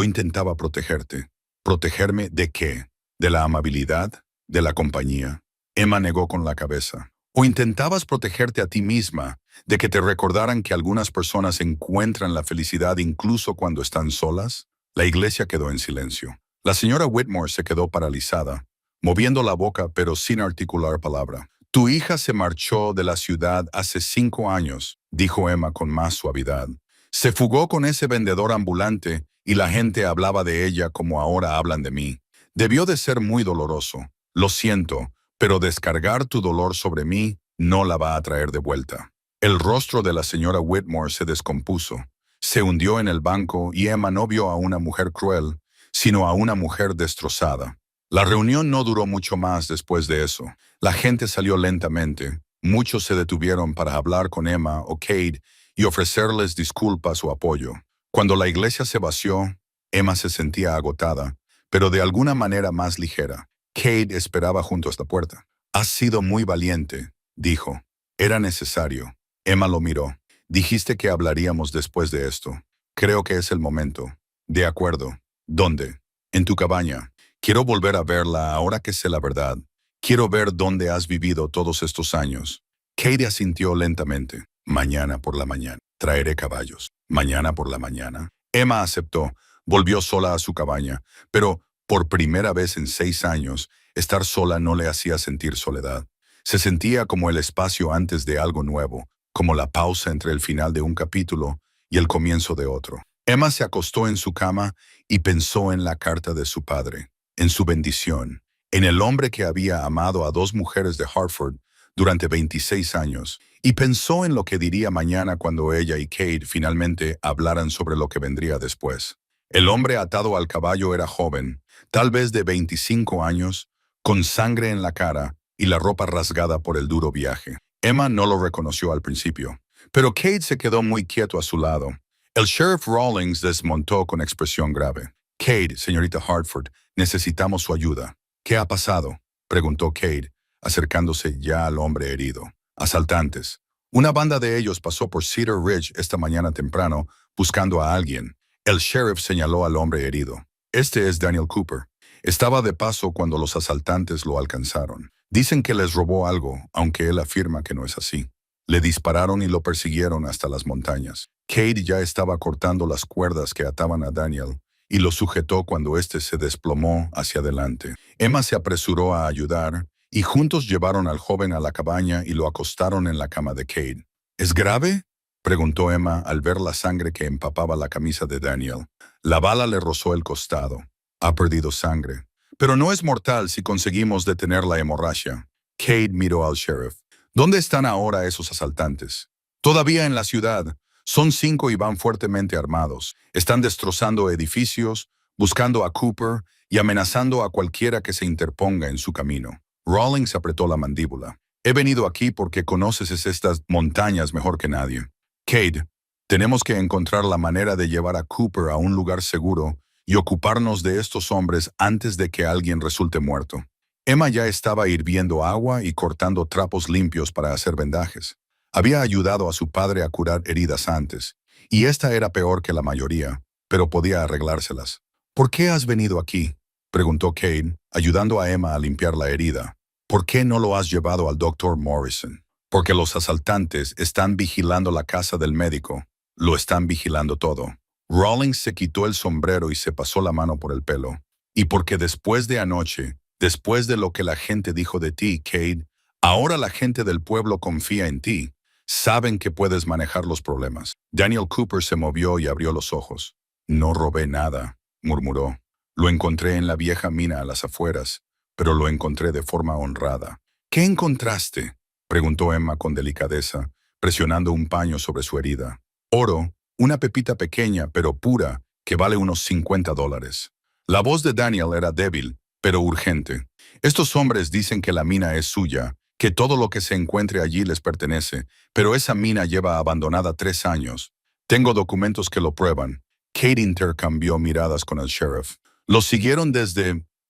intentaba protegerte». «¿Protegerme de qué? ¿De la amabilidad? ¿De la compañía?». Emma negó con la cabeza. «¿O intentabas protegerte a ti misma de que te recordaran que algunas personas encuentran la felicidad incluso cuando están solas?». La iglesia quedó en silencio. La señora Whitmore se quedó paralizada, moviendo la boca pero sin articular palabra. «Tu hija se marchó de la ciudad hace 5 años», dijo Emma con más suavidad. «Se fugó con ese vendedor ambulante y la gente hablaba de ella como ahora hablan de mí. Debió de ser muy doloroso. Lo siento, pero descargar tu dolor sobre mí no la va a traer de vuelta». El rostro de la señora Whitmore se descompuso. Se hundió en el banco y Emma no vio a una mujer cruel, sino a una mujer destrozada. La reunión no duró mucho más después de eso. La gente salió lentamente. Muchos se detuvieron para hablar con Emma o Kate y ofrecerles disculpas o apoyo. Cuando la iglesia se vació, Emma se sentía agotada, pero de alguna manera más ligera. Kate esperaba junto a esta puerta. «Has sido muy valiente», dijo. «Era necesario». Emma lo miró. «Dijiste que hablaríamos después de esto. Creo que es el momento». «De acuerdo». «¿Dónde?» «En tu cabaña. Quiero volver a verla ahora que sé la verdad. Quiero ver dónde has vivido todos estos años». Kate asintió lentamente. «Mañana por la mañana. Traeré caballos». «Mañana por la mañana». Emma aceptó. Volvió sola a su cabaña, pero por primera vez en 6 años, estar sola no le hacía sentir soledad. Se sentía como el espacio antes de algo nuevo, como la pausa entre el final de un capítulo y el comienzo de otro. Emma se acostó en su cama y pensó en la carta de su padre, en su bendición, en el hombre que había amado a 2 mujeres de Hartford durante 26 años, y pensó en lo que diría mañana cuando ella y Kate finalmente hablaran sobre lo que vendría después. El hombre atado al caballo era joven, tal vez de 25 años, con sangre en la cara y la ropa rasgada por el duro viaje. Emma no lo reconoció al principio, pero Kate se quedó muy quieto a su lado. El sheriff Rawlings desmontó con expresión grave. «Kate, señorita Hartford, necesitamos su ayuda». «¿Qué ha pasado?», preguntó Kate, acercándose ya al hombre herido. «Asaltantes. Una banda de ellos pasó por Cedar Ridge esta mañana temprano buscando a alguien». El sheriff señaló al hombre herido. «Este es Daniel Cooper. Estaba de paso cuando los asaltantes lo alcanzaron. Dicen que les robó algo, aunque él afirma que no es así. Le dispararon y lo persiguieron hasta las montañas». Kate ya estaba cortando las cuerdas que ataban a Daniel y lo sujetó cuando éste se desplomó hacia adelante. Emma se apresuró a ayudar y juntos llevaron al joven a la cabaña y lo acostaron en la cama de Kate. «¿Es grave?», preguntó Emma al ver la sangre que empapaba la camisa de Daniel. La bala le rozó el costado. «Ha perdido sangre. Pero no es mortal si conseguimos detener la hemorragia». Kate miró al sheriff. «¿Dónde están ahora esos asaltantes?» «Todavía en la ciudad. Son 5 y van fuertemente armados. Están destrozando edificios, buscando a Cooper y amenazando a cualquiera que se interponga en su camino». Rawlings apretó la mandíbula. «He venido aquí porque conoces estas montañas mejor que nadie. Kate, tenemos que encontrar la manera de llevar a Cooper a un lugar seguro y ocuparnos de estos hombres antes de que alguien resulte muerto». Emma ya estaba hirviendo agua y cortando trapos limpios para hacer vendajes. Había ayudado a su padre a curar heridas antes, y esta era peor que la mayoría, pero podía arreglárselas. «¿Por qué has venido aquí?», preguntó Kate, ayudando a Emma a limpiar la herida. «¿Por qué no lo has llevado al doctor Morrison?». «Porque los asaltantes están vigilando la casa del médico. Lo están vigilando todo». Rawlings se quitó el sombrero y se pasó la mano por el pelo. «Y porque después de anoche, después de lo que la gente dijo de ti, Kate, ahora la gente del pueblo confía en ti. Saben que puedes manejar los problemas». Daniel Cooper se movió y abrió los ojos. «No robé nada», murmuró. «Lo encontré en la vieja mina a las afueras, pero lo encontré de forma honrada». «¿Qué encontraste?», preguntó Emma con delicadeza, presionando un paño sobre su herida. «Oro, una pepita pequeña pero pura que vale unos $50». La voz de Daniel era débil, pero urgente. «Estos hombres dicen que la mina es suya, que todo lo que se encuentre allí les pertenece, pero esa mina lleva abandonada 3 años. Tengo documentos que lo prueban». Kate intercambió miradas con el sheriff. Los siguieron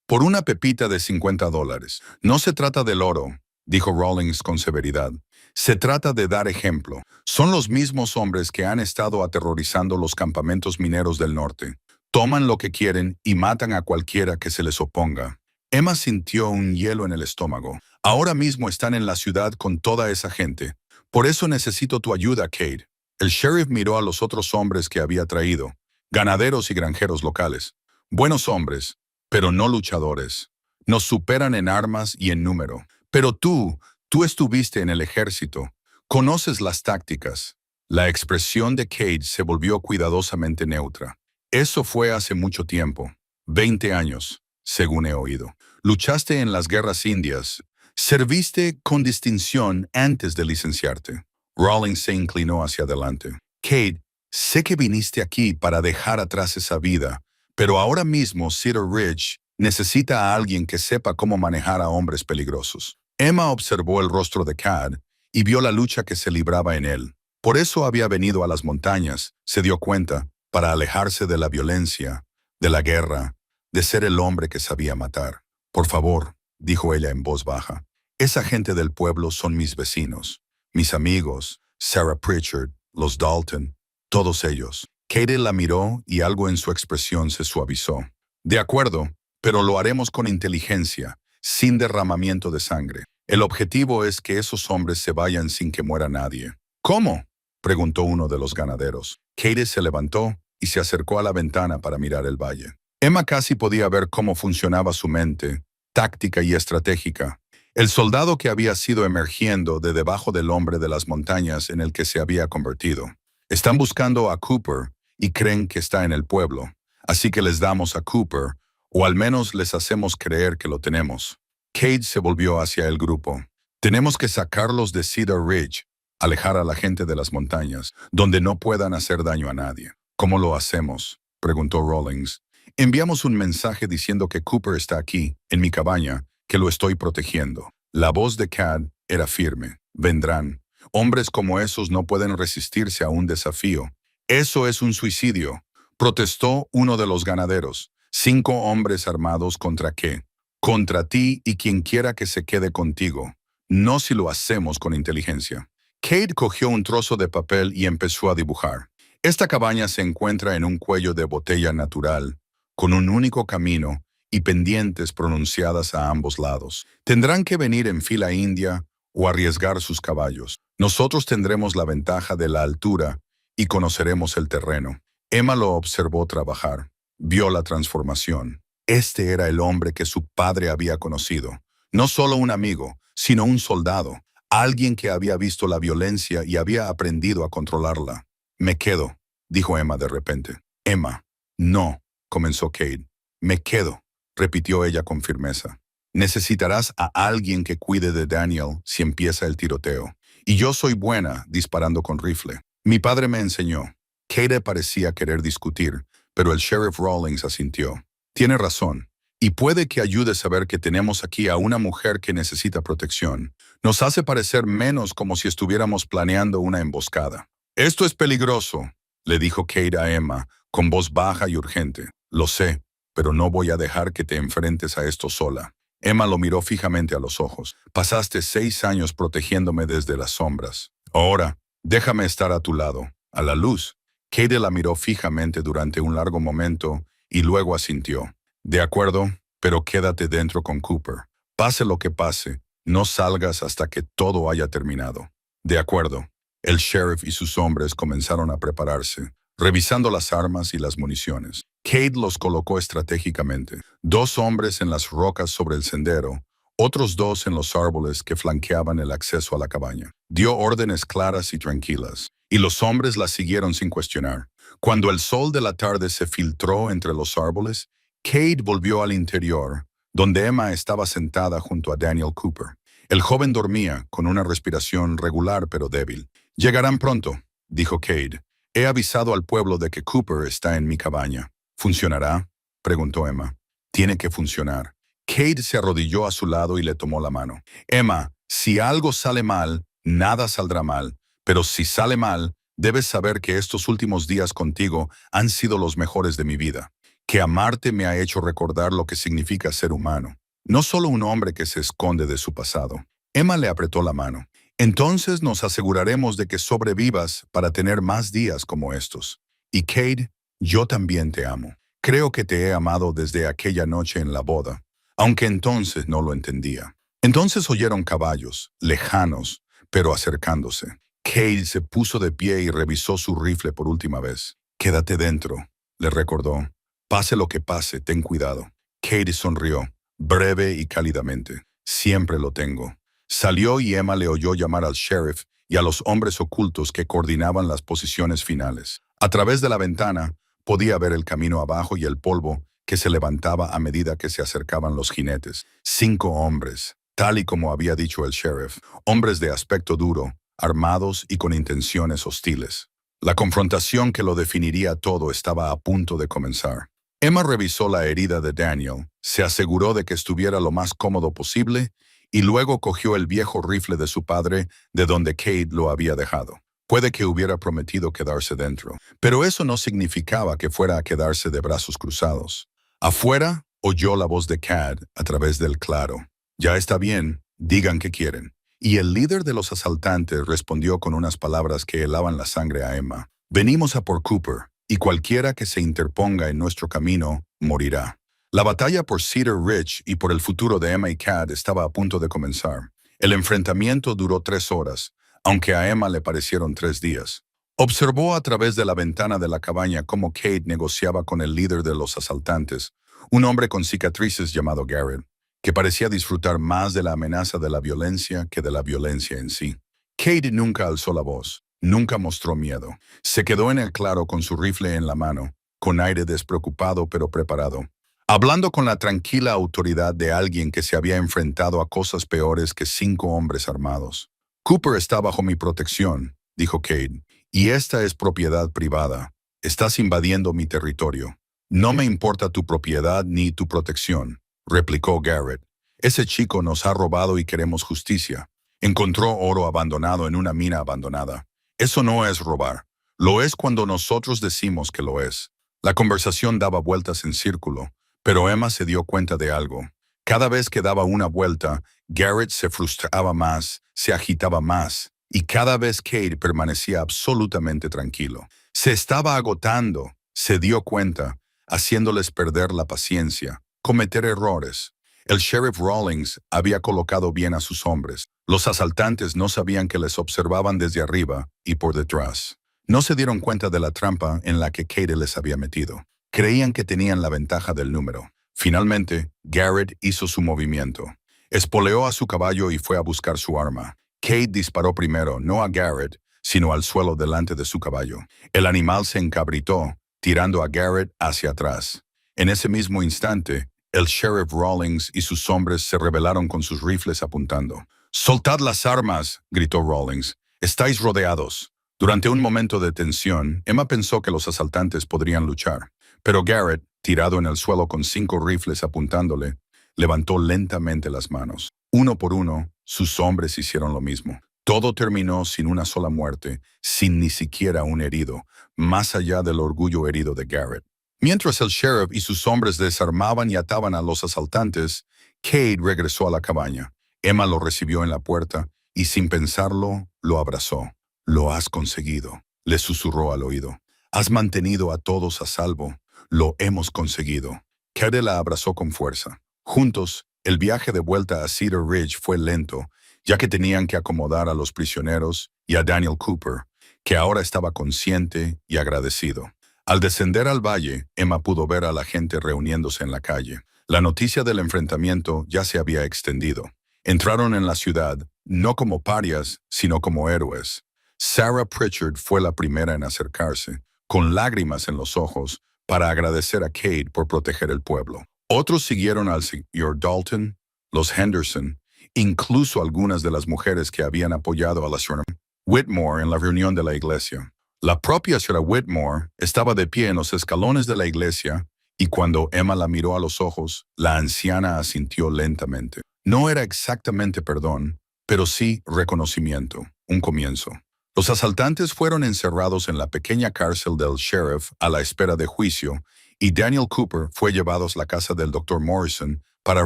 por una pepita de $50. No se trata del oro, dijo Rawlings con severidad. Se trata de dar ejemplo. Son los mismos hombres que han estado aterrorizando los campamentos mineros del norte. Toman lo que quieren y matan a cualquiera que se les oponga. Emma sintió un hielo en el estómago. Ahora mismo están en la ciudad con toda esa gente. Por eso necesito tu ayuda, Kate. El sheriff miró a los otros hombres que había traído, ganaderos y granjeros locales. Buenos hombres, pero no luchadores. Nos superan en armas y en número. Pero tú estuviste en el ejército. Conoces las tácticas. La expresión de Kate se volvió cuidadosamente neutra. Eso fue hace mucho tiempo. 20 años, según he oído. Luchaste en las guerras indias. Serviste con distinción antes de licenciarte. Rawlings se inclinó hacia adelante. Kate, sé que viniste aquí para dejar atrás esa vida, pero ahora mismo Cedar Ridge necesita a alguien que sepa cómo manejar a hombres peligrosos. Emma observó el rostro de Cad y vio la lucha que se libraba en él. Por eso había venido a las montañas, se dio cuenta, para alejarse de la violencia, de la guerra, de ser el hombre que sabía matar. Por favor, dijo ella en voz baja, esa gente del pueblo son mis vecinos, mis amigos, Sarah Pritchard, los Dalton, todos ellos. Kate la miró y algo en su expresión se suavizó. De acuerdo, pero lo haremos con inteligencia, sin derramamiento de sangre. El objetivo es que esos hombres se vayan sin que muera nadie. ¿Cómo?, preguntó uno de los ganaderos. Kate se levantó y se acercó a la ventana para mirar el valle. Emma casi podía ver cómo funcionaba su mente, táctica y estratégica. El soldado que había sido emergiendo de debajo del hombre de las montañas en el que se había convertido. Están buscando a Cooper y creen que está en el pueblo. Así que les damos a Cooper, o al menos les hacemos creer que lo tenemos. Kate se volvió hacia el grupo. Tenemos que sacarlos de Cedar Ridge, alejar a la gente de las montañas, donde no puedan hacer daño a nadie. ¿Cómo lo hacemos?, preguntó Rawlings. Enviamos un mensaje diciendo que Cooper está aquí, en mi cabaña, que lo estoy protegiendo. La voz de Cad era firme. Vendrán. Hombres como esos no pueden resistirse a un desafío. Eso es un suicidio, protestó uno de los ganaderos. 5 hombres armados ¿contra qué? Contra ti y quien quiera que se quede contigo. No si lo hacemos con inteligencia. Kate cogió un trozo de papel y empezó a dibujar. Esta cabaña se encuentra en un cuello de botella natural, con un único camino y pendientes pronunciadas a ambos lados. Tendrán que venir en fila india o arriesgar sus caballos. Nosotros tendremos la ventaja de la altura y conoceremos el terreno. Emma lo observó trabajar. Vio la transformación. Este era el hombre que su padre había conocido. No solo un amigo, sino un soldado. Alguien que había visto la violencia y había aprendido a controlarla. Me quedo, dijo Emma de repente. Emma, no, comenzó Kate. Me quedo, repitió ella con firmeza. Necesitarás a alguien que cuide de Daniel si empieza el tiroteo. Y yo soy buena disparando con rifle. Mi padre me enseñó. Kate parecía querer discutir, pero el sheriff Rawlings asintió. Tiene razón. Y puede que ayude a saber que tenemos aquí a una mujer que necesita protección. Nos hace parecer menos como si estuviéramos planeando una emboscada. Esto es peligroso, le dijo Kate a Emma, con voz baja y urgente. Lo sé, pero no voy a dejar que te enfrentes a esto sola. Emma lo miró fijamente a los ojos. Pasaste 6 años protegiéndome desde las sombras. Ahora, déjame estar a tu lado, a la luz. Kate la miró fijamente durante un largo momento y luego asintió. De acuerdo, pero quédate dentro con Cooper. Pase lo que pase, no salgas hasta que todo haya terminado. De acuerdo. El sheriff y sus hombres comenzaron a prepararse, revisando las armas y las municiones. Kate los colocó estratégicamente. 2 hombres en las rocas sobre el sendero, otros 2 en los árboles que flanqueaban el acceso a la cabaña. Dio órdenes claras y tranquilas, y los hombres las siguieron sin cuestionar. Cuando el sol de la tarde se filtró entre los árboles, Kate volvió al interior, donde Emma estaba sentada junto a Daniel Cooper. El joven dormía, con una respiración regular pero débil. «Llegarán pronto», dijo Kate. «He avisado al pueblo de que Cooper está en mi cabaña». «¿Funcionará?», preguntó Emma. «Tiene que funcionar». Kate se arrodilló a su lado y le tomó la mano. «Emma, si algo sale mal, nada saldrá mal. Pero si sale mal, Debes saber que estos últimos días contigo han sido los mejores de mi vida, que amarte me ha hecho recordar lo que significa ser humano, no solo un hombre que se esconde de su pasado. Emma le apretó la mano. Entonces nos aseguraremos de que sobrevivas para tener más días como estos. Y Kate, yo también te amo. Creo que te he amado desde aquella noche en la boda, aunque entonces no lo entendía. Entonces oyeron caballos, lejanos, pero acercándose. Kate se puso de pie y revisó su rifle por última vez. Quédate dentro, le recordó. Pase lo que pase, ten cuidado. Kate sonrió, breve y cálidamente. Siempre lo tengo. Salió y Emma le oyó llamar al sheriff y a los hombres ocultos que coordinaban las posiciones finales. A través de la ventana podía ver el camino abajo y el polvo que se levantaba a medida que se acercaban los jinetes. 5 hombres, tal y como había dicho el sheriff, hombres de aspecto duro, armados y con intenciones hostiles. La confrontación que lo definiría todo estaba a punto de comenzar. Emma revisó la herida de Daniel, se aseguró de que estuviera lo más cómodo posible y luego cogió el viejo rifle de su padre de donde Kate lo había dejado. Puede que hubiera prometido quedarse dentro, pero eso no significaba que fuera a quedarse de brazos cruzados. Afuera oyó la voz de Cad a través del claro. Ya está bien, digan qué quieren. Y el líder de los asaltantes respondió con unas palabras que helaban la sangre a Emma. Venimos a por Cooper, y cualquiera que se interponga en nuestro camino morirá. La batalla por Cedar Ridge y por el futuro de Emma y Cad estaba a punto de comenzar. El enfrentamiento duró 3 horas, aunque a Emma le parecieron 3 días. Observó a través de la ventana de la cabaña cómo Kate negociaba con el líder de los asaltantes, un hombre con cicatrices llamado Garrett, que parecía disfrutar más de la amenaza de la violencia que de la violencia en sí. Kate nunca alzó la voz, nunca mostró miedo. Se quedó en el claro con su rifle en la mano, con aire despreocupado pero preparado, hablando con la tranquila autoridad de alguien que se había enfrentado a cosas peores que 5 hombres armados. Cooper está bajo mi protección, dijo Kate, y esta es propiedad privada. Estás invadiendo mi territorio. No me importa tu propiedad ni tu protección, replicó Garrett. Ese chico nos ha robado y queremos justicia. Encontró oro abandonado en una mina abandonada. Eso no es robar. Lo es cuando nosotros decimos que lo es. La conversación daba vueltas en círculo, pero Emma se dio cuenta de algo. Cada vez que daba una vuelta, Garrett se frustraba más, se agitaba más, y cada vez Kate permanecía absolutamente tranquilo. Se estaba agotando, se dio cuenta, haciéndoles perder la paciencia, cometer errores. El sheriff Rawlings había colocado bien a sus hombres. Los asaltantes no sabían que les observaban desde arriba y por detrás. No se dieron cuenta de la trampa en la que Kate les había metido. Creían que tenían la ventaja del número. Finalmente, Garrett hizo su movimiento. Espoleó a su caballo y fue a buscar su arma. Kate disparó primero, no a Garrett, sino al suelo delante de su caballo. El animal se encabritó, tirando a Garrett hacia atrás. En ese mismo instante, el sheriff Rawlings y sus hombres se rebelaron con sus rifles apuntando. «¡Soltad las armas!», gritó Rawlings. «Estáis rodeados». Durante un momento de tensión, Emma pensó que los asaltantes podrían luchar. Pero Garrett, tirado en el suelo con 5 rifles apuntándole, levantó lentamente las manos. Uno por uno, sus hombres hicieron lo mismo. Todo terminó sin una sola muerte, sin ni siquiera un herido, más allá del orgullo herido de Garrett. Mientras el sheriff y sus hombres desarmaban y ataban a los asaltantes, Kate regresó a la cabaña. Emma lo recibió en la puerta y sin pensarlo, lo abrazó. «Lo has conseguido», le susurró al oído. «Has mantenido a todos a salvo. Lo hemos conseguido». Kate la abrazó con fuerza. Juntos, el viaje de vuelta a Cedar Ridge fue lento, ya que tenían que acomodar a los prisioneros y a Daniel Cooper, que ahora estaba consciente y agradecido. Al descender al valle, Emma pudo ver a la gente reuniéndose en la calle. La noticia del enfrentamiento ya se había extendido. Entraron en la ciudad, no como parias, sino como héroes. Sarah Pritchard fue la primera en acercarse, con lágrimas en los ojos, para agradecer a Kate por proteger el pueblo. Otros siguieron al señor Dalton, los Henderson, incluso algunas de las mujeres que habían apoyado a la señora Whitmore en la reunión de la iglesia. La propia señora Whitmore estaba de pie en los escalones de la iglesia y cuando Emma la miró a los ojos, la anciana asintió lentamente. No era exactamente perdón, pero sí reconocimiento, un comienzo. Los asaltantes fueron encerrados en la pequeña cárcel del sheriff a la espera de juicio, y Daniel Cooper fue llevado a la casa del Dr. Morrison para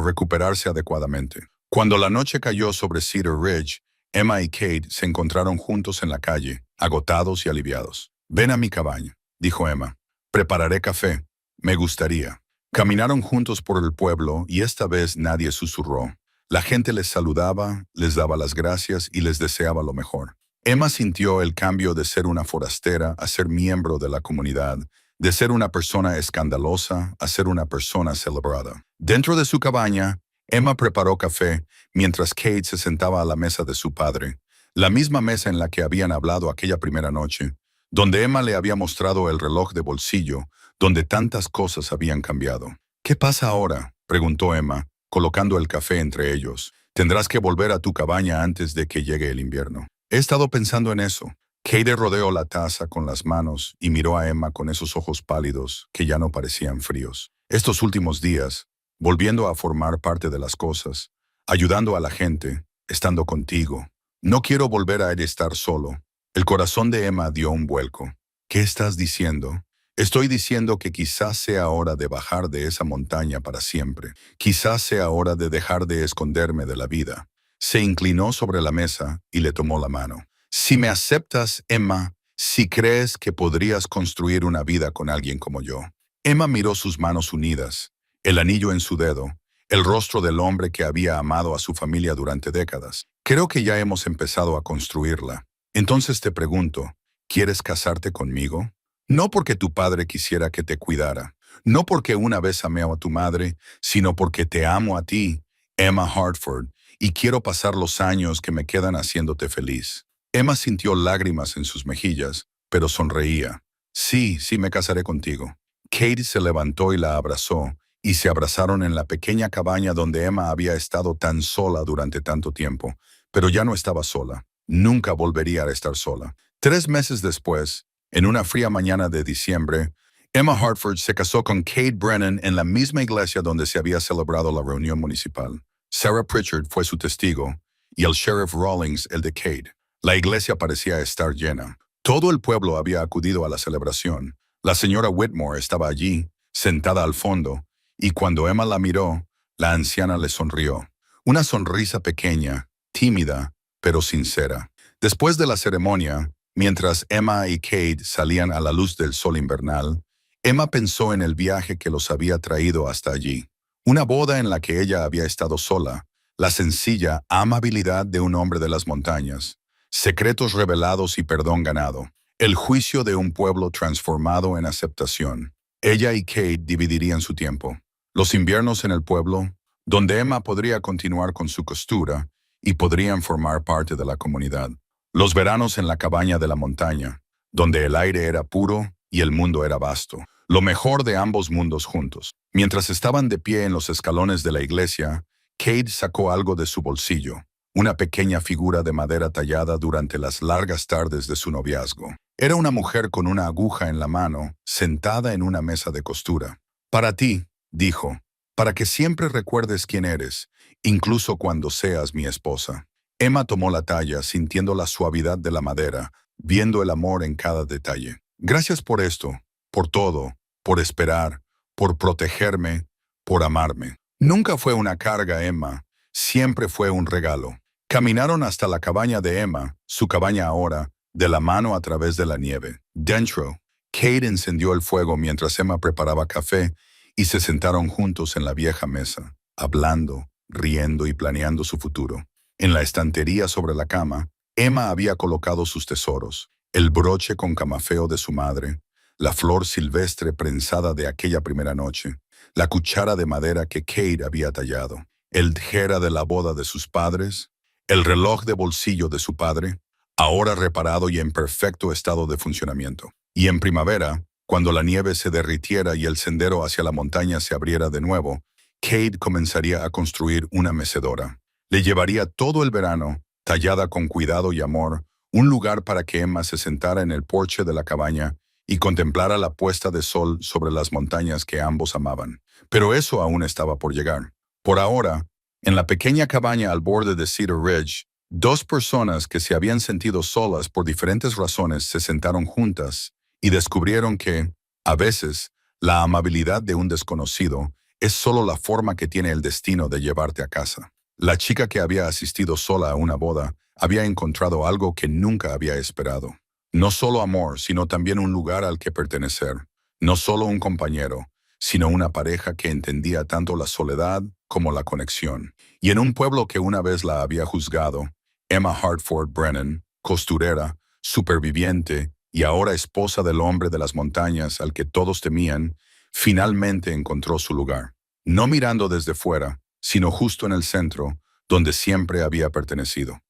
recuperarse adecuadamente. Cuando la noche cayó sobre Cedar Ridge, Emma y Kate se encontraron juntos en la calle, agotados y aliviados. «Ven a mi cabaña», dijo Emma. «Prepararé café. Me gustaría». Caminaron juntos por el pueblo y esta vez nadie susurró. La gente les saludaba, les daba las gracias y les deseaba lo mejor. Emma sintió el cambio de ser una forastera a ser miembro de la comunidad, de ser una persona escandalosa a ser una persona celebrada. Dentro de su cabaña, Emma preparó café mientras Kate se sentaba a la mesa de su padre, la misma mesa en la que habían hablado aquella primera noche, donde Emma le había mostrado el reloj de bolsillo, donde tantas cosas habían cambiado. «¿Qué pasa ahora?», preguntó Emma, colocando el café entre ellos. «Tendrás que volver a tu cabaña antes de que llegue el invierno». «He estado pensando en eso». Kate rodeó la taza con las manos y miró a Emma con esos ojos pálidos que ya no parecían fríos. «Estos últimos días, volviendo a formar parte de las cosas, ayudando a la gente, estando contigo. No quiero volver a estar solo». El corazón de Emma dio un vuelco. «¿Qué estás diciendo?» «Estoy diciendo que quizás sea hora de bajar de esa montaña para siempre. Quizás sea hora de dejar de esconderme de la vida». Se inclinó sobre la mesa y le tomó la mano. «Si me aceptas, Emma, si crees que podrías construir una vida con alguien como yo». Emma miró sus manos unidas, el anillo en su dedo, el rostro del hombre que había amado a su familia durante décadas. «Creo que ya hemos empezado a construirla. Entonces te pregunto, ¿quieres casarte conmigo? No porque tu padre quisiera que te cuidara, no porque una vez amé a tu madre, sino porque te amo a ti, Emma Hartford, y quiero pasar los años que me quedan haciéndote feliz». Emma sintió lágrimas en sus mejillas, pero sonreía. «Sí, sí me casaré contigo». Kate se levantó y la abrazó, y se abrazaron en la pequeña cabaña donde Emma había estado tan sola durante tanto tiempo, pero ya no estaba sola. Nunca volvería a estar sola. 3 meses después, en una fría mañana de diciembre, Emma Hartford se casó con Kate Brennan en la misma iglesia donde se había celebrado la reunión municipal. Sarah Pritchard fue su testigo, y el sheriff Rawlings el de Kate. La iglesia parecía estar llena. Todo el pueblo había acudido a la celebración. La señora Whitmore estaba allí, sentada al fondo, y cuando Emma la miró, la anciana le sonrió. Una sonrisa pequeña, tímida, pero sincera. Después de la ceremonia, mientras Emma y Kate salían a la luz del sol invernal, Emma pensó en el viaje que los había traído hasta allí. Una boda en la que ella había estado sola, la sencilla amabilidad de un hombre de las montañas, secretos revelados y perdón ganado, el juicio de un pueblo transformado en aceptación. Ella y Kate dividirían su tiempo. Los inviernos en el pueblo, donde Emma podría continuar con su costura y podrían formar parte de la comunidad. Los veranos en la cabaña de la montaña, donde el aire era puro y el mundo era vasto. Lo mejor de ambos mundos juntos. Mientras estaban de pie en los escalones de la iglesia, Kate sacó algo de su bolsillo, una pequeña figura de madera tallada durante las largas tardes de su noviazgo. Era una mujer con una aguja en la mano, sentada en una mesa de costura. «Para ti», dijo, «para que siempre recuerdes quién eres, incluso cuando seas mi esposa». Emma tomó la talla, sintiendo la suavidad de la madera, viendo el amor en cada detalle. «Gracias por esto, por todo, por esperar, por protegerme, por amarme». Nunca fue una carga, Emma, siempre fue un regalo. Caminaron hasta la cabaña de Emma, su cabaña ahora, de la mano a través de la nieve. Dentro, Kate encendió el fuego mientras Emma preparaba café y se sentaron juntos en la vieja mesa, hablando, riendo y planeando su futuro. En la estantería sobre la cama, Emma había colocado sus tesoros, el broche con camafeo de su madre, la flor silvestre prensada de aquella primera noche, la cuchara de madera que Kate había tallado, el jera de la boda de sus padres, el reloj de bolsillo de su padre, ahora reparado y en perfecto estado de funcionamiento. Y en primavera, cuando la nieve se derritiera y el sendero hacia la montaña se abriera de nuevo, Kate comenzaría a construir una mecedora. Le llevaría todo el verano, tallada con cuidado y amor, un lugar para que Emma se sentara en el porche de la cabaña y contemplara la puesta de sol sobre las montañas que ambos amaban. Pero eso aún estaba por llegar. Por ahora, en la pequeña cabaña al borde de Cedar Ridge, Dos personas que se habían sentido solas por diferentes razones se sentaron juntas y descubrieron que, a veces, la amabilidad de un desconocido es solo la forma que tiene el destino de llevarte a casa. La chica que había asistido sola a una boda había encontrado algo que nunca había esperado. No solo amor, sino también un lugar al que pertenecer. No solo un compañero, sino una pareja que entendía tanto la soledad como la conexión. Y en un pueblo que una vez la había juzgado, Emma Hartford Brennan, costurera, superviviente y ahora esposa del hombre de las montañas al que todos temían, finalmente encontró su lugar. No mirando desde fuera, sino justo en el centro, donde siempre había pertenecido.